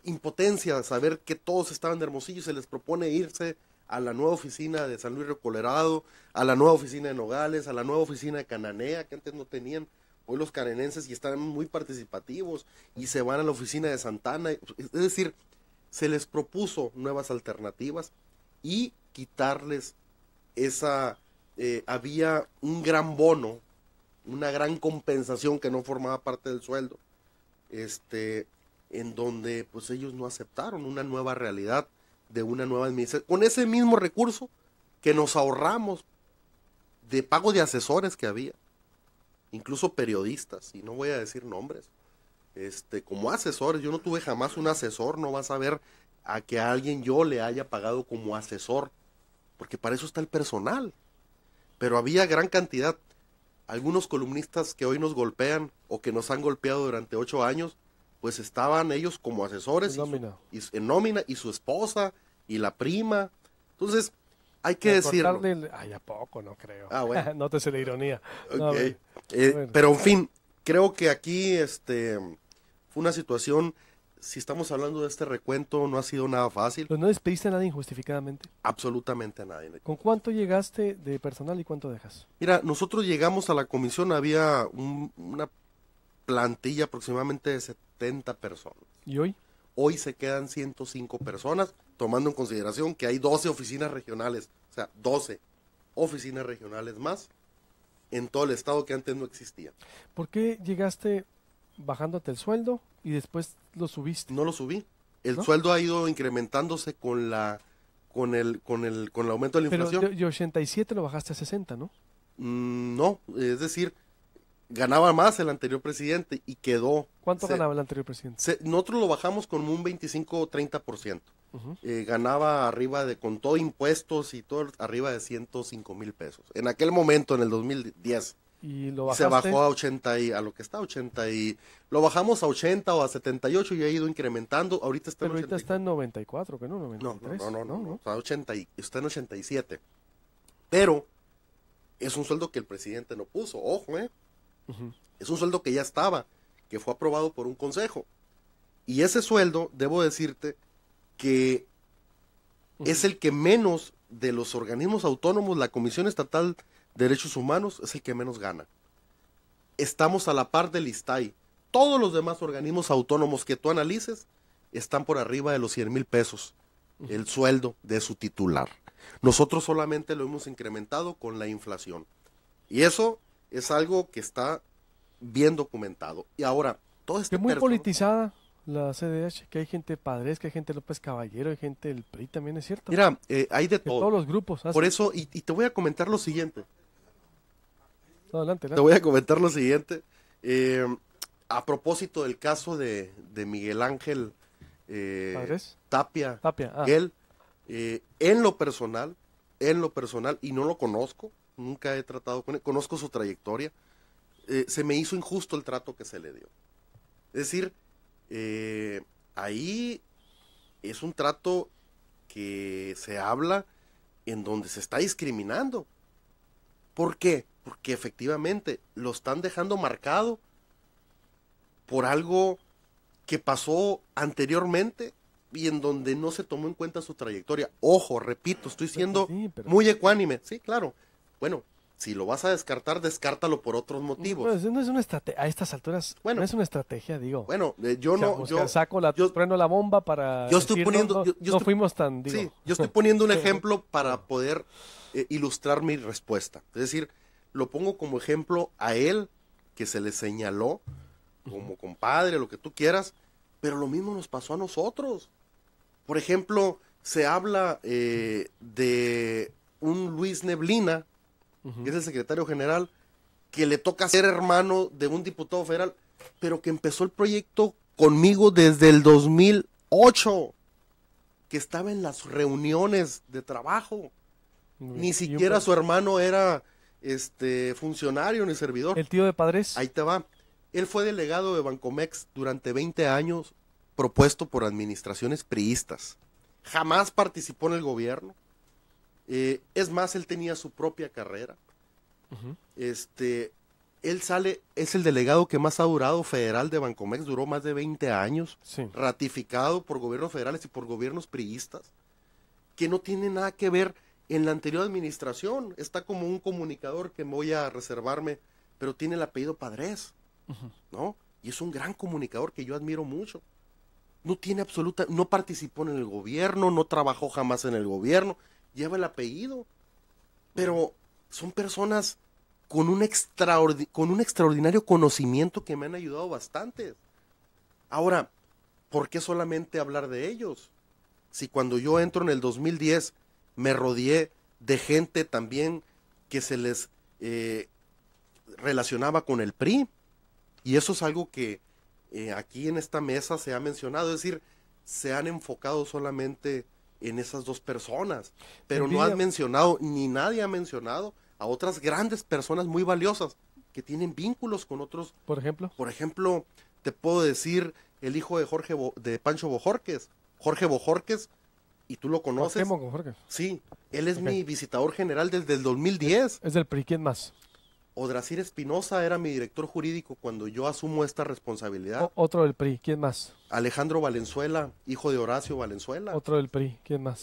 impotencia saber que todos estaban de Hermosillo y se les propone irse a la nueva oficina de San Luis Río Colorado, a la nueva oficina de Nogales, a la nueva oficina de Cananea, que antes no tenían. Hoy los cananenses y están muy participativos y se van a la oficina de Santana. Es decir, se les propuso nuevas alternativas y quitarles esa... había un gran bono, una gran compensación que no formaba parte del sueldo, en donde pues ellos no aceptaron una nueva realidad de una nueva administración, con ese mismo recurso que nos ahorramos de pago de asesores que había, incluso periodistas, y no voy a decir nombres, como asesores. Yo no tuve jamás un asesor, no vas a ver a que a alguien yo le haya pagado como asesor, porque para eso está el personal. Pero había gran cantidad, algunos columnistas que hoy nos golpean o que nos han golpeado durante 8 años, pues estaban ellos como asesores en nómina, y su esposa y la prima. Entonces, hay que decirlo. Ay, ¿a poco? No creo. Ah, bueno. No te sé la ironía. Okay. No, bueno. Pero en fin, creo que aquí fue una situación, si estamos hablando de este recuento, no ha sido nada fácil. ¿Pero no despediste a nadie injustificadamente? Absolutamente a nadie. ¿Con cuánto llegaste de personal y cuánto dejas? Mira, nosotros llegamos a la comisión, había una plantilla aproximadamente de 70 personas. ¿Y hoy? Hoy se quedan 105 personas, tomando en consideración que hay 12 oficinas regionales, o sea, 12 oficinas regionales más en todo el estado que antes no existía. ¿Por qué llegaste bajándote el sueldo y después lo subiste? No lo subí. El ¿No? sueldo ha ido incrementándose con el aumento de la inflación. Pero de 87 lo bajaste a 60, ¿no? No, es decir, ganaba más el anterior presidente y quedó. ¿Cuánto ganaba el anterior presidente? Nosotros lo bajamos con un 25 o 30%. Uh-huh. Ganaba arriba con todo impuestos y todo, arriba de 105 mil pesos. En aquel momento, en el 2010. ¿Y lo bajaste? Se bajó a 80 a lo que está 80 lo bajamos a 80 o a 78 y ha ido incrementando. Ahorita está pero ahorita está en 94, ¿que no? 93. No. Está, está en 87. Pero es un sueldo que el presidente no puso, ojo, Uh-huh. Es un sueldo que ya estaba, que fue aprobado por un consejo. Y ese sueldo, debo decirte, que es el que menos de los organismos autónomos, la Comisión Estatal de Derechos Humanos, es el que menos gana. Estamos a la par del ISTAI. Todos los demás organismos autónomos que tú analices están por arriba de los 100 mil pesos, el sueldo de su titular. Nosotros solamente lo hemos incrementado con la inflación. Y eso es algo que está bien documentado. Y ahora, todo este que muy politizada la CDH, que hay gente Padres, que hay gente López Caballero, hay gente del PRI, también es cierto. Mira, hay de todo. Todos los grupos. Por eso, y te voy a comentar lo siguiente. No, adelante. Te voy a comentar lo siguiente. A propósito del caso de Miguel Ángel Tapia, él, en lo personal, y no lo conozco, nunca he tratado con él, conozco su trayectoria, se me hizo injusto el trato que se le dio. Es decir, ahí es un trato que se habla en donde se está discriminando. ¿Por qué? Porque efectivamente lo están dejando marcado por algo que pasó anteriormente y en donde no se tomó en cuenta su trayectoria. Ojo, repito, estoy siendo muy ecuánime. Sí, claro. Bueno, si lo vas a descartar, descártalo por otros motivos. Pues no es una estrategia, a estas alturas, no es una estrategia, digo. Bueno, trueno la bomba para yo estoy poniendo, no fuimos tan, digo. Sí, yo estoy poniendo un ejemplo para poder ilustrar mi respuesta. Es decir, lo pongo como ejemplo a él, que se le señaló como compadre, lo que tú quieras, pero lo mismo nos pasó a nosotros. Por ejemplo, se habla de un Luis Neblina, que es el secretario general, que le toca ser hermano de un diputado federal, pero que empezó el proyecto conmigo desde el 2008, que estaba en las reuniones de trabajo. Ni siquiera su hermano era funcionario ni servidor. ¿El tío de Padres? Ahí te va. Él fue delegado de Bancomex durante 20 años, propuesto por administraciones priistas. Jamás participó en el gobierno. Es más, él tenía su propia carrera. Él sale, es el delegado que más ha durado federal de Bancomex, duró más de 20 años, sí, ratificado por gobiernos federales y por gobiernos priistas, que no tiene nada que ver en la anterior administración. Está como un comunicador que voy a reservarme, pero tiene el apellido Padres, ¿no? Y es un gran comunicador que yo admiro mucho. No tiene no participó en el gobierno, no trabajó jamás en el gobierno, lleva el apellido, pero son personas con un extraordinario conocimiento que me han ayudado bastante. Ahora, ¿por qué solamente hablar de ellos? Si cuando yo entro en el 2010 me rodeé de gente también que se les relacionaba con el PRI, y eso es algo que aquí en esta mesa se ha mencionado, es decir, se han enfocado solamente en esas dos personas, pero no han mencionado, ni nadie ha mencionado a otras grandes personas muy valiosas que tienen vínculos con otros. ¿Por ejemplo? Por ejemplo, te puedo decir el hijo de de Pancho Bojorquez, Jorge Bojorquez, y tú lo conoces. Jorge. Sí, él es mi visitador general desde el 2010. Es del PRI, ¿quién más? Odrasir Espinosa era mi director jurídico cuando yo asumo esta responsabilidad. Otro del PRI, ¿quién más? Alejandro Valenzuela, hijo de Horacio Valenzuela. Otro del PRI, ¿quién más?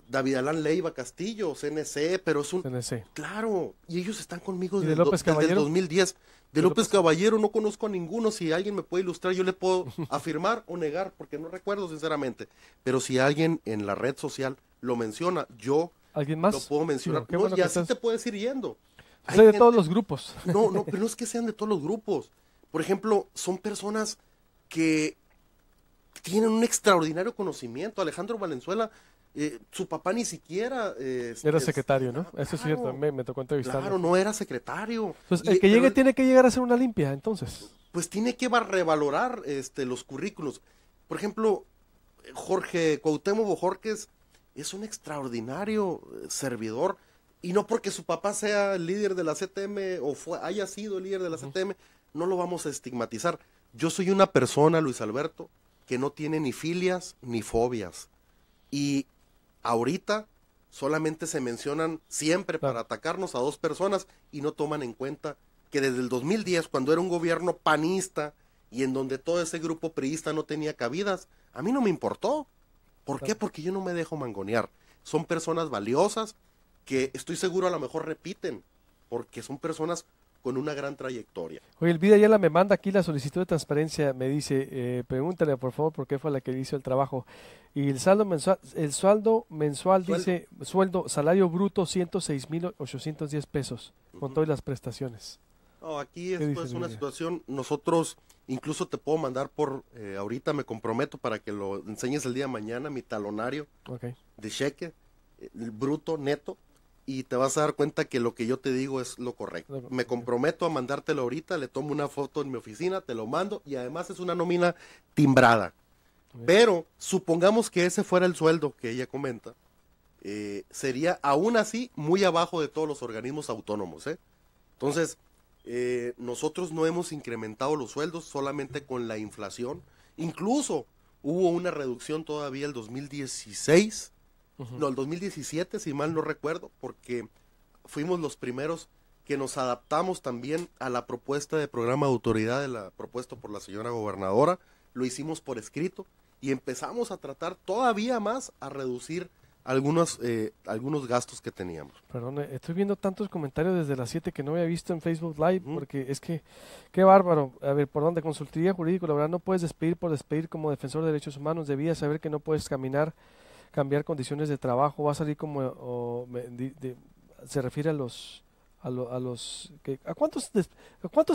David Alán Leiva Castillo, CNC, pero es un... CNC. Claro, y ellos están conmigo desde el 2010. De López Caballero no conozco a ninguno. Si alguien me puede ilustrar, yo le puedo afirmar o negar, porque no recuerdo sinceramente. Pero si alguien en la red social lo menciona, yo ¿alguien más? lo puedo mencionar. No, bueno, y así te puedes ir yendo. Hay de todos los grupos. No, pero no es que sean de todos los grupos. Por ejemplo, son personas que tienen un extraordinario conocimiento. Alejandro Valenzuela, su papá ni siquiera... era secretario, ¿no? Eso es cierto, me tocó entrevistarlo. Claro, no era secretario. Entonces, el que llegue tiene que llegar a hacer una limpia, entonces. Pues tiene que revalorar los currículos. Por ejemplo, Jorge Cuauhtémoc Bojorquez es un extraordinario servidor, y no porque su papá sea el líder de la CTM o haya sido el líder de la CTM, no lo vamos a estigmatizar. Yo soy una persona, Luis Alberto, que no tiene ni filias ni fobias. Y ahorita solamente se mencionan siempre para atacarnos a dos personas y no toman en cuenta que desde el 2010, cuando era un gobierno panista y en donde todo ese grupo priista no tenía cabidas, a mí no me importó. ¿Por qué? Porque yo no me dejo mangonear. Son personas valiosas que estoy seguro a lo mejor repiten, porque son personas con una gran trayectoria. Oye, el Vida Ayala me manda aquí la solicitud de transparencia, me dice, pregúntale por favor por qué fue la que hizo el trabajo. Y el sueldo mensual dice, salario bruto 106,810 pesos, con todas las prestaciones. No, aquí esto es una situación, nosotros incluso te puedo mandar ahorita me comprometo para que lo enseñes el día de mañana, mi talonario de cheque, el bruto, neto, y te vas a dar cuenta que lo que yo te digo es lo correcto. Me comprometo a mandártelo ahorita, le tomo una foto en mi oficina, te lo mando, y además es una nómina timbrada. Pero supongamos que ese fuera el sueldo que ella comenta, sería aún así muy abajo de todos los organismos autónomos. Entonces, nosotros no hemos incrementado los sueldos solamente con la inflación. Incluso hubo una reducción todavía el 2016, no, el 2017, si mal no recuerdo, porque fuimos los primeros que nos adaptamos también a la propuesta de programa de autoridad propuesto por la señora gobernadora. Lo hicimos por escrito y empezamos a tratar todavía más a reducir algunos gastos que teníamos. Perdón, estoy viendo tantos comentarios desde las 7 que no había visto en Facebook Live, porque es que, qué bárbaro. A ver, ¿por dónde? Consultoría jurídico, la verdad, no puedes despedir por despedir como defensor de derechos humanos, debías saber que no puedes cambiar condiciones de trabajo, va a salir como, se refiere a los... ¿A cuántos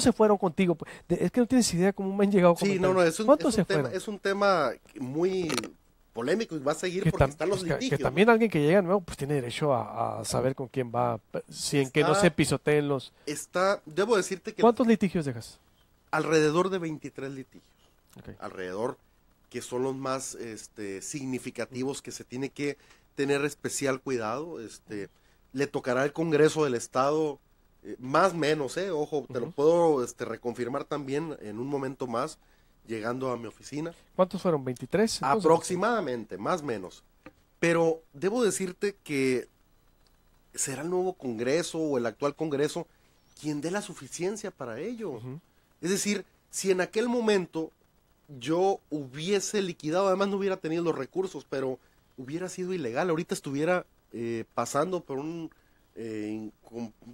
se fueron contigo? Es que no tienes idea cómo me han llegado comentarios. Sí, no, es un tema muy polémico y va a seguir Que, porque tam- están los que litigios. también ¿no? alguien que llega nuevo pues tiene derecho a saber con quién va, sin que no se pisoteen los... Debo decirte que ¿Cuántos litigios dejas? alrededor de 23 litigios, Okay. alrededor, que son los más significativos, que se tiene que tener especial cuidado. Le tocará al Congreso del Estado, más o menos, ojo, te lo puedo reconfirmar también en un momento más, llegando a mi oficina. ¿Cuántos fueron? ¿23? Entonces, Aproximadamente, más o menos. Pero debo decirte que será el nuevo Congreso o el actual Congreso quien dé la suficiencia para ello. Es decir, si en aquel momento yo hubiese liquidado, además no hubiera tenido los recursos, pero hubiera sido ilegal, ahorita estuviera pasando por un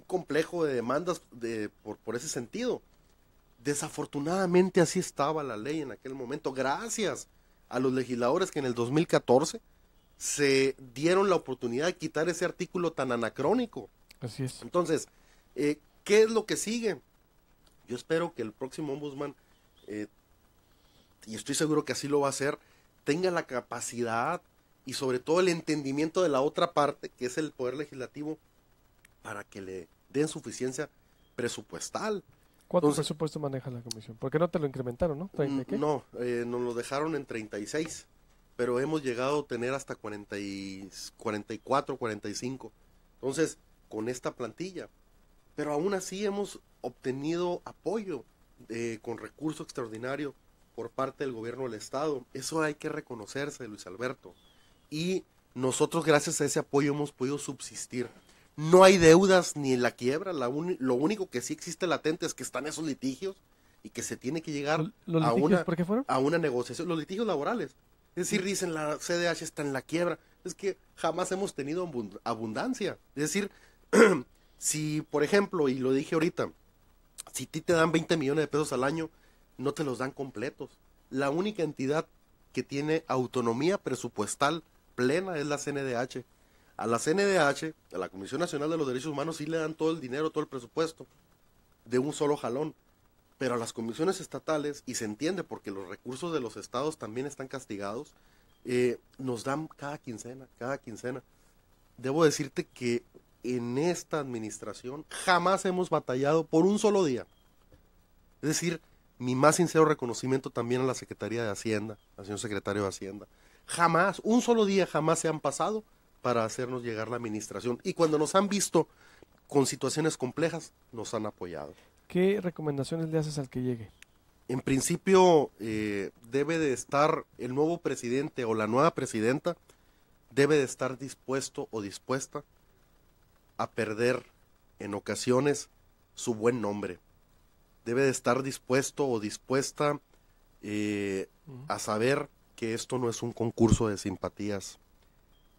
complejo de demandas por ese sentido. Desafortunadamente así estaba la ley en aquel momento, gracias a los legisladores que en el 2014 se dieron la oportunidad de quitar ese artículo tan anacrónico. Así es. Entonces, ¿qué es lo que sigue? Yo espero que el próximo ombudsman, y estoy seguro que así lo va a hacer, tenga la capacidad y sobre todo el entendimiento de la otra parte, que es el Poder Legislativo, para que le den suficiencia presupuestal. ¿Cuánto Entonces, presupuesto maneja la comisión? Porque no te lo incrementaron, ¿no? ¿30 qué? No, nos lo dejaron en 36, pero hemos llegado a tener hasta 44, 45. Entonces, con esta plantilla. Pero aún así hemos obtenido apoyo con recurso extraordinario por parte del gobierno del Estado. Eso hay que reconocerse, Luis Alberto. Y nosotros, gracias a ese apoyo, hemos podido subsistir. No hay deudas ni en la quiebra. Lo único que sí existe latente es que están esos litigios y que se tiene que llegar ¿Los litigios por qué fueron? a una negociación. Los litigios laborales. Es decir, dicen la CDH está en la quiebra. Es que jamás hemos tenido abundancia. Es decir, si, por ejemplo, y lo dije ahorita, si a ti te dan 20 millones de pesos al año, no te los dan completos. La única entidad que tiene autonomía presupuestal plena es la CNDH. A la CNDH, a la Comisión Nacional de los Derechos Humanos, sí le dan todo el dinero, todo el presupuesto, de un solo jalón. Pero a las comisiones estatales, y se entiende porque los recursos de los estados también están castigados, nos dan cada quincena. Debo decirte que en esta administración jamás hemos batallado por un solo día. Es decir, mi más sincero reconocimiento también a la Secretaría de Hacienda, al señor secretario de Hacienda. Jamás, un solo día jamás se han pasado para hacernos llegar la administración. Y cuando nos han visto con situaciones complejas, nos han apoyado. ¿Qué recomendaciones le haces al que llegue? En principio, debe de estar el nuevo presidente o la nueva presidenta, debe de estar dispuesto o dispuesta a perder en ocasiones su buen nombre. Debe de estar dispuesto o dispuesta a saber que esto no es un concurso de simpatías.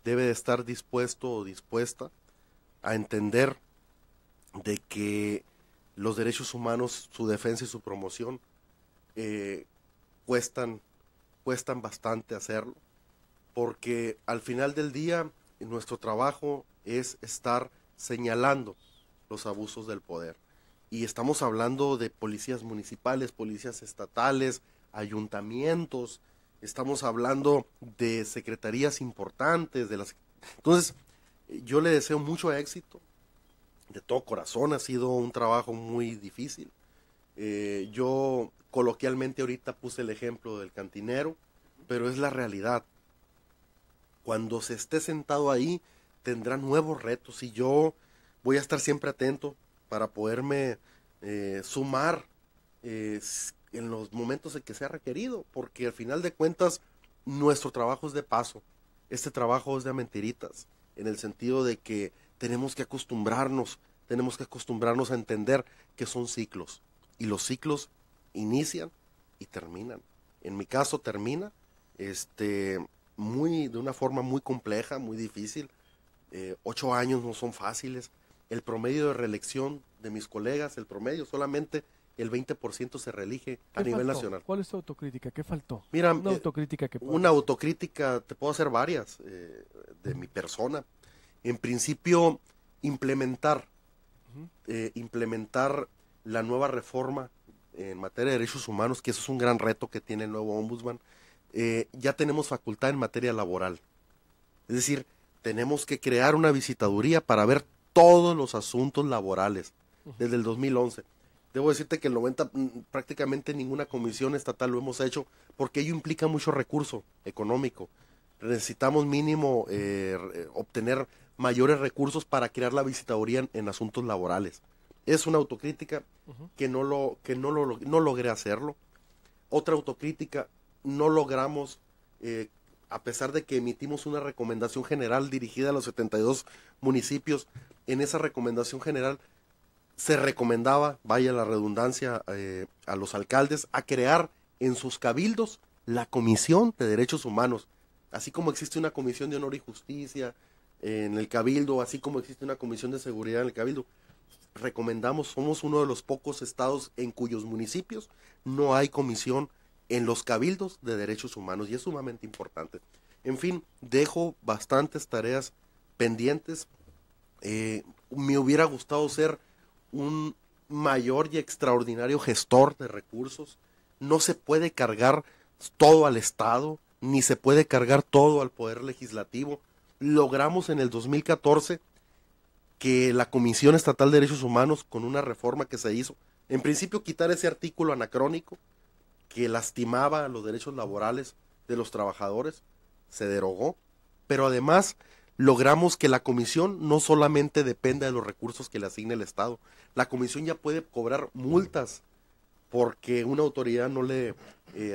Debe de estar dispuesto o dispuesta a entender de que los derechos humanos, su defensa y su promoción cuestan bastante hacerlo, porque al final del día nuestro trabajo es estar señalando los abusos del poder. Y estamos hablando de policías municipales, policías estatales, ayuntamientos, estamos hablando de secretarías importantes, entonces yo le deseo mucho éxito, de todo corazón. Ha sido un trabajo muy difícil. Yo coloquialmente ahorita puse el ejemplo del cantinero, pero es la realidad. Cuando se esté sentado ahí, tendrá nuevos retos y yo voy a estar siempre atento para poderme sumar en los momentos en que sea requerido, porque al final de cuentas nuestro trabajo es de paso. Este trabajo es de mentiritas, en el sentido de que tenemos que acostumbrarnos a entender que son ciclos, y los ciclos inician y terminan. En mi caso termina de una forma muy compleja, muy difícil. 8 años no son fáciles. El promedio de reelección de mis colegas, el promedio, solamente el 20% se reelige a nivel nacional. ¿Cuál es tu autocrítica? ¿Qué faltó? Mira, Una autocrítica, te puedo hacer varias de mi persona. En principio, implementar la nueva reforma en materia de derechos humanos, que eso es un gran reto que tiene el nuevo ombudsman, ya tenemos facultad en materia laboral. Es decir, tenemos que crear una visitaduría para ver todos los asuntos laborales desde el 2011. Debo decirte que prácticamente ninguna comisión estatal lo hemos hecho porque ello implica mucho recurso económico. Necesitamos mínimo obtener mayores recursos para crear la visitaduría en asuntos laborales. Es una autocrítica que no logré hacerlo. Otra autocrítica, no logramos, a pesar de que emitimos una recomendación general dirigida a los 72 municipios, en esa recomendación general se recomendaba, vaya la redundancia, a los alcaldes a crear en sus cabildos la Comisión de Derechos Humanos, así como existe una Comisión de Honor y Justicia en el cabildo, así como existe una Comisión de Seguridad en el cabildo. Recomendamos, somos uno de los pocos estados en cuyos municipios no hay comisión en los cabildos de derechos humanos y es sumamente importante. En fin, dejo bastantes tareas pendientes. Me hubiera gustado ser un mayor y extraordinario gestor de recursos. No se puede cargar todo al Estado, ni se puede cargar todo al Poder Legislativo. Logramos en el 2014 que la Comisión Estatal de Derechos Humanos, con una reforma que se hizo, en principio quitar ese artículo anacrónico que lastimaba los derechos laborales de los trabajadores, se derogó, pero además logramos que la comisión no solamente dependa de los recursos que le asigne el Estado, la comisión ya puede cobrar multas porque una autoridad no le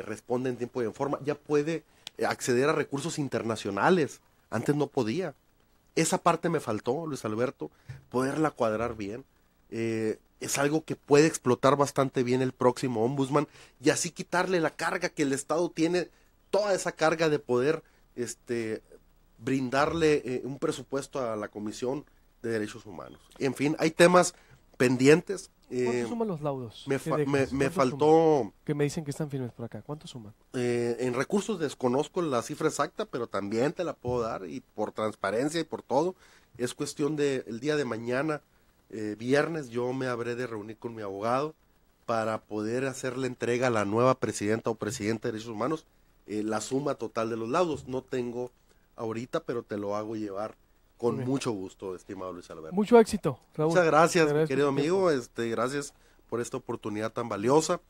responde en tiempo y en forma, ya puede acceder a recursos internacionales, antes no podía. Esa parte me faltó, Luis Alberto, poderla cuadrar bien. Es algo que puede explotar bastante bien el próximo ombudsman y así quitarle la carga que el Estado tiene, toda esa carga de poder brindarle un presupuesto a la Comisión de Derechos Humanos. En fin, hay temas pendientes. ¿Cuánto suman los laudos? Me faltó... Suman? Que me dicen que están firmes por acá. ¿Cuánto suman? En recursos desconozco la cifra exacta, pero también te la puedo dar y por transparencia y por todo. Es cuestión de el día de mañana, viernes, yo me habré de reunir con mi abogado para poder hacerle entrega a la nueva presidenta o presidente de Derechos Humanos la suma total de los laudos. No tengo ahorita, pero te lo hago llevar con mucho gusto, estimado Luis Alberto. Mucho éxito, Raúl. Muchas gracias, mi querido amigo. Gracias por esta oportunidad tan valiosa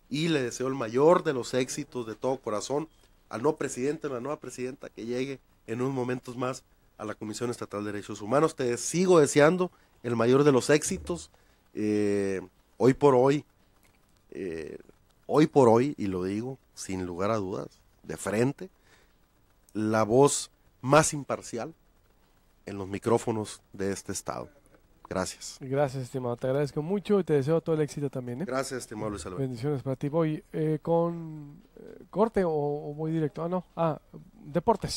y le deseo el mayor de los éxitos de todo corazón al nuevo presidente, a la nueva presidenta que llegue en unos momentos más a la Comisión Estatal de Derechos Humanos. Te sigo deseando el mayor de los éxitos. Hoy por hoy, y lo digo sin lugar a dudas, de frente, la voz más imparcial en los micrófonos de este estado. Gracias. Gracias, estimado. Te agradezco mucho y te deseo todo el éxito también. Gracias, estimado Luis Alberto. Bendiciones para ti. Voy con corte o voy directo. Deportes.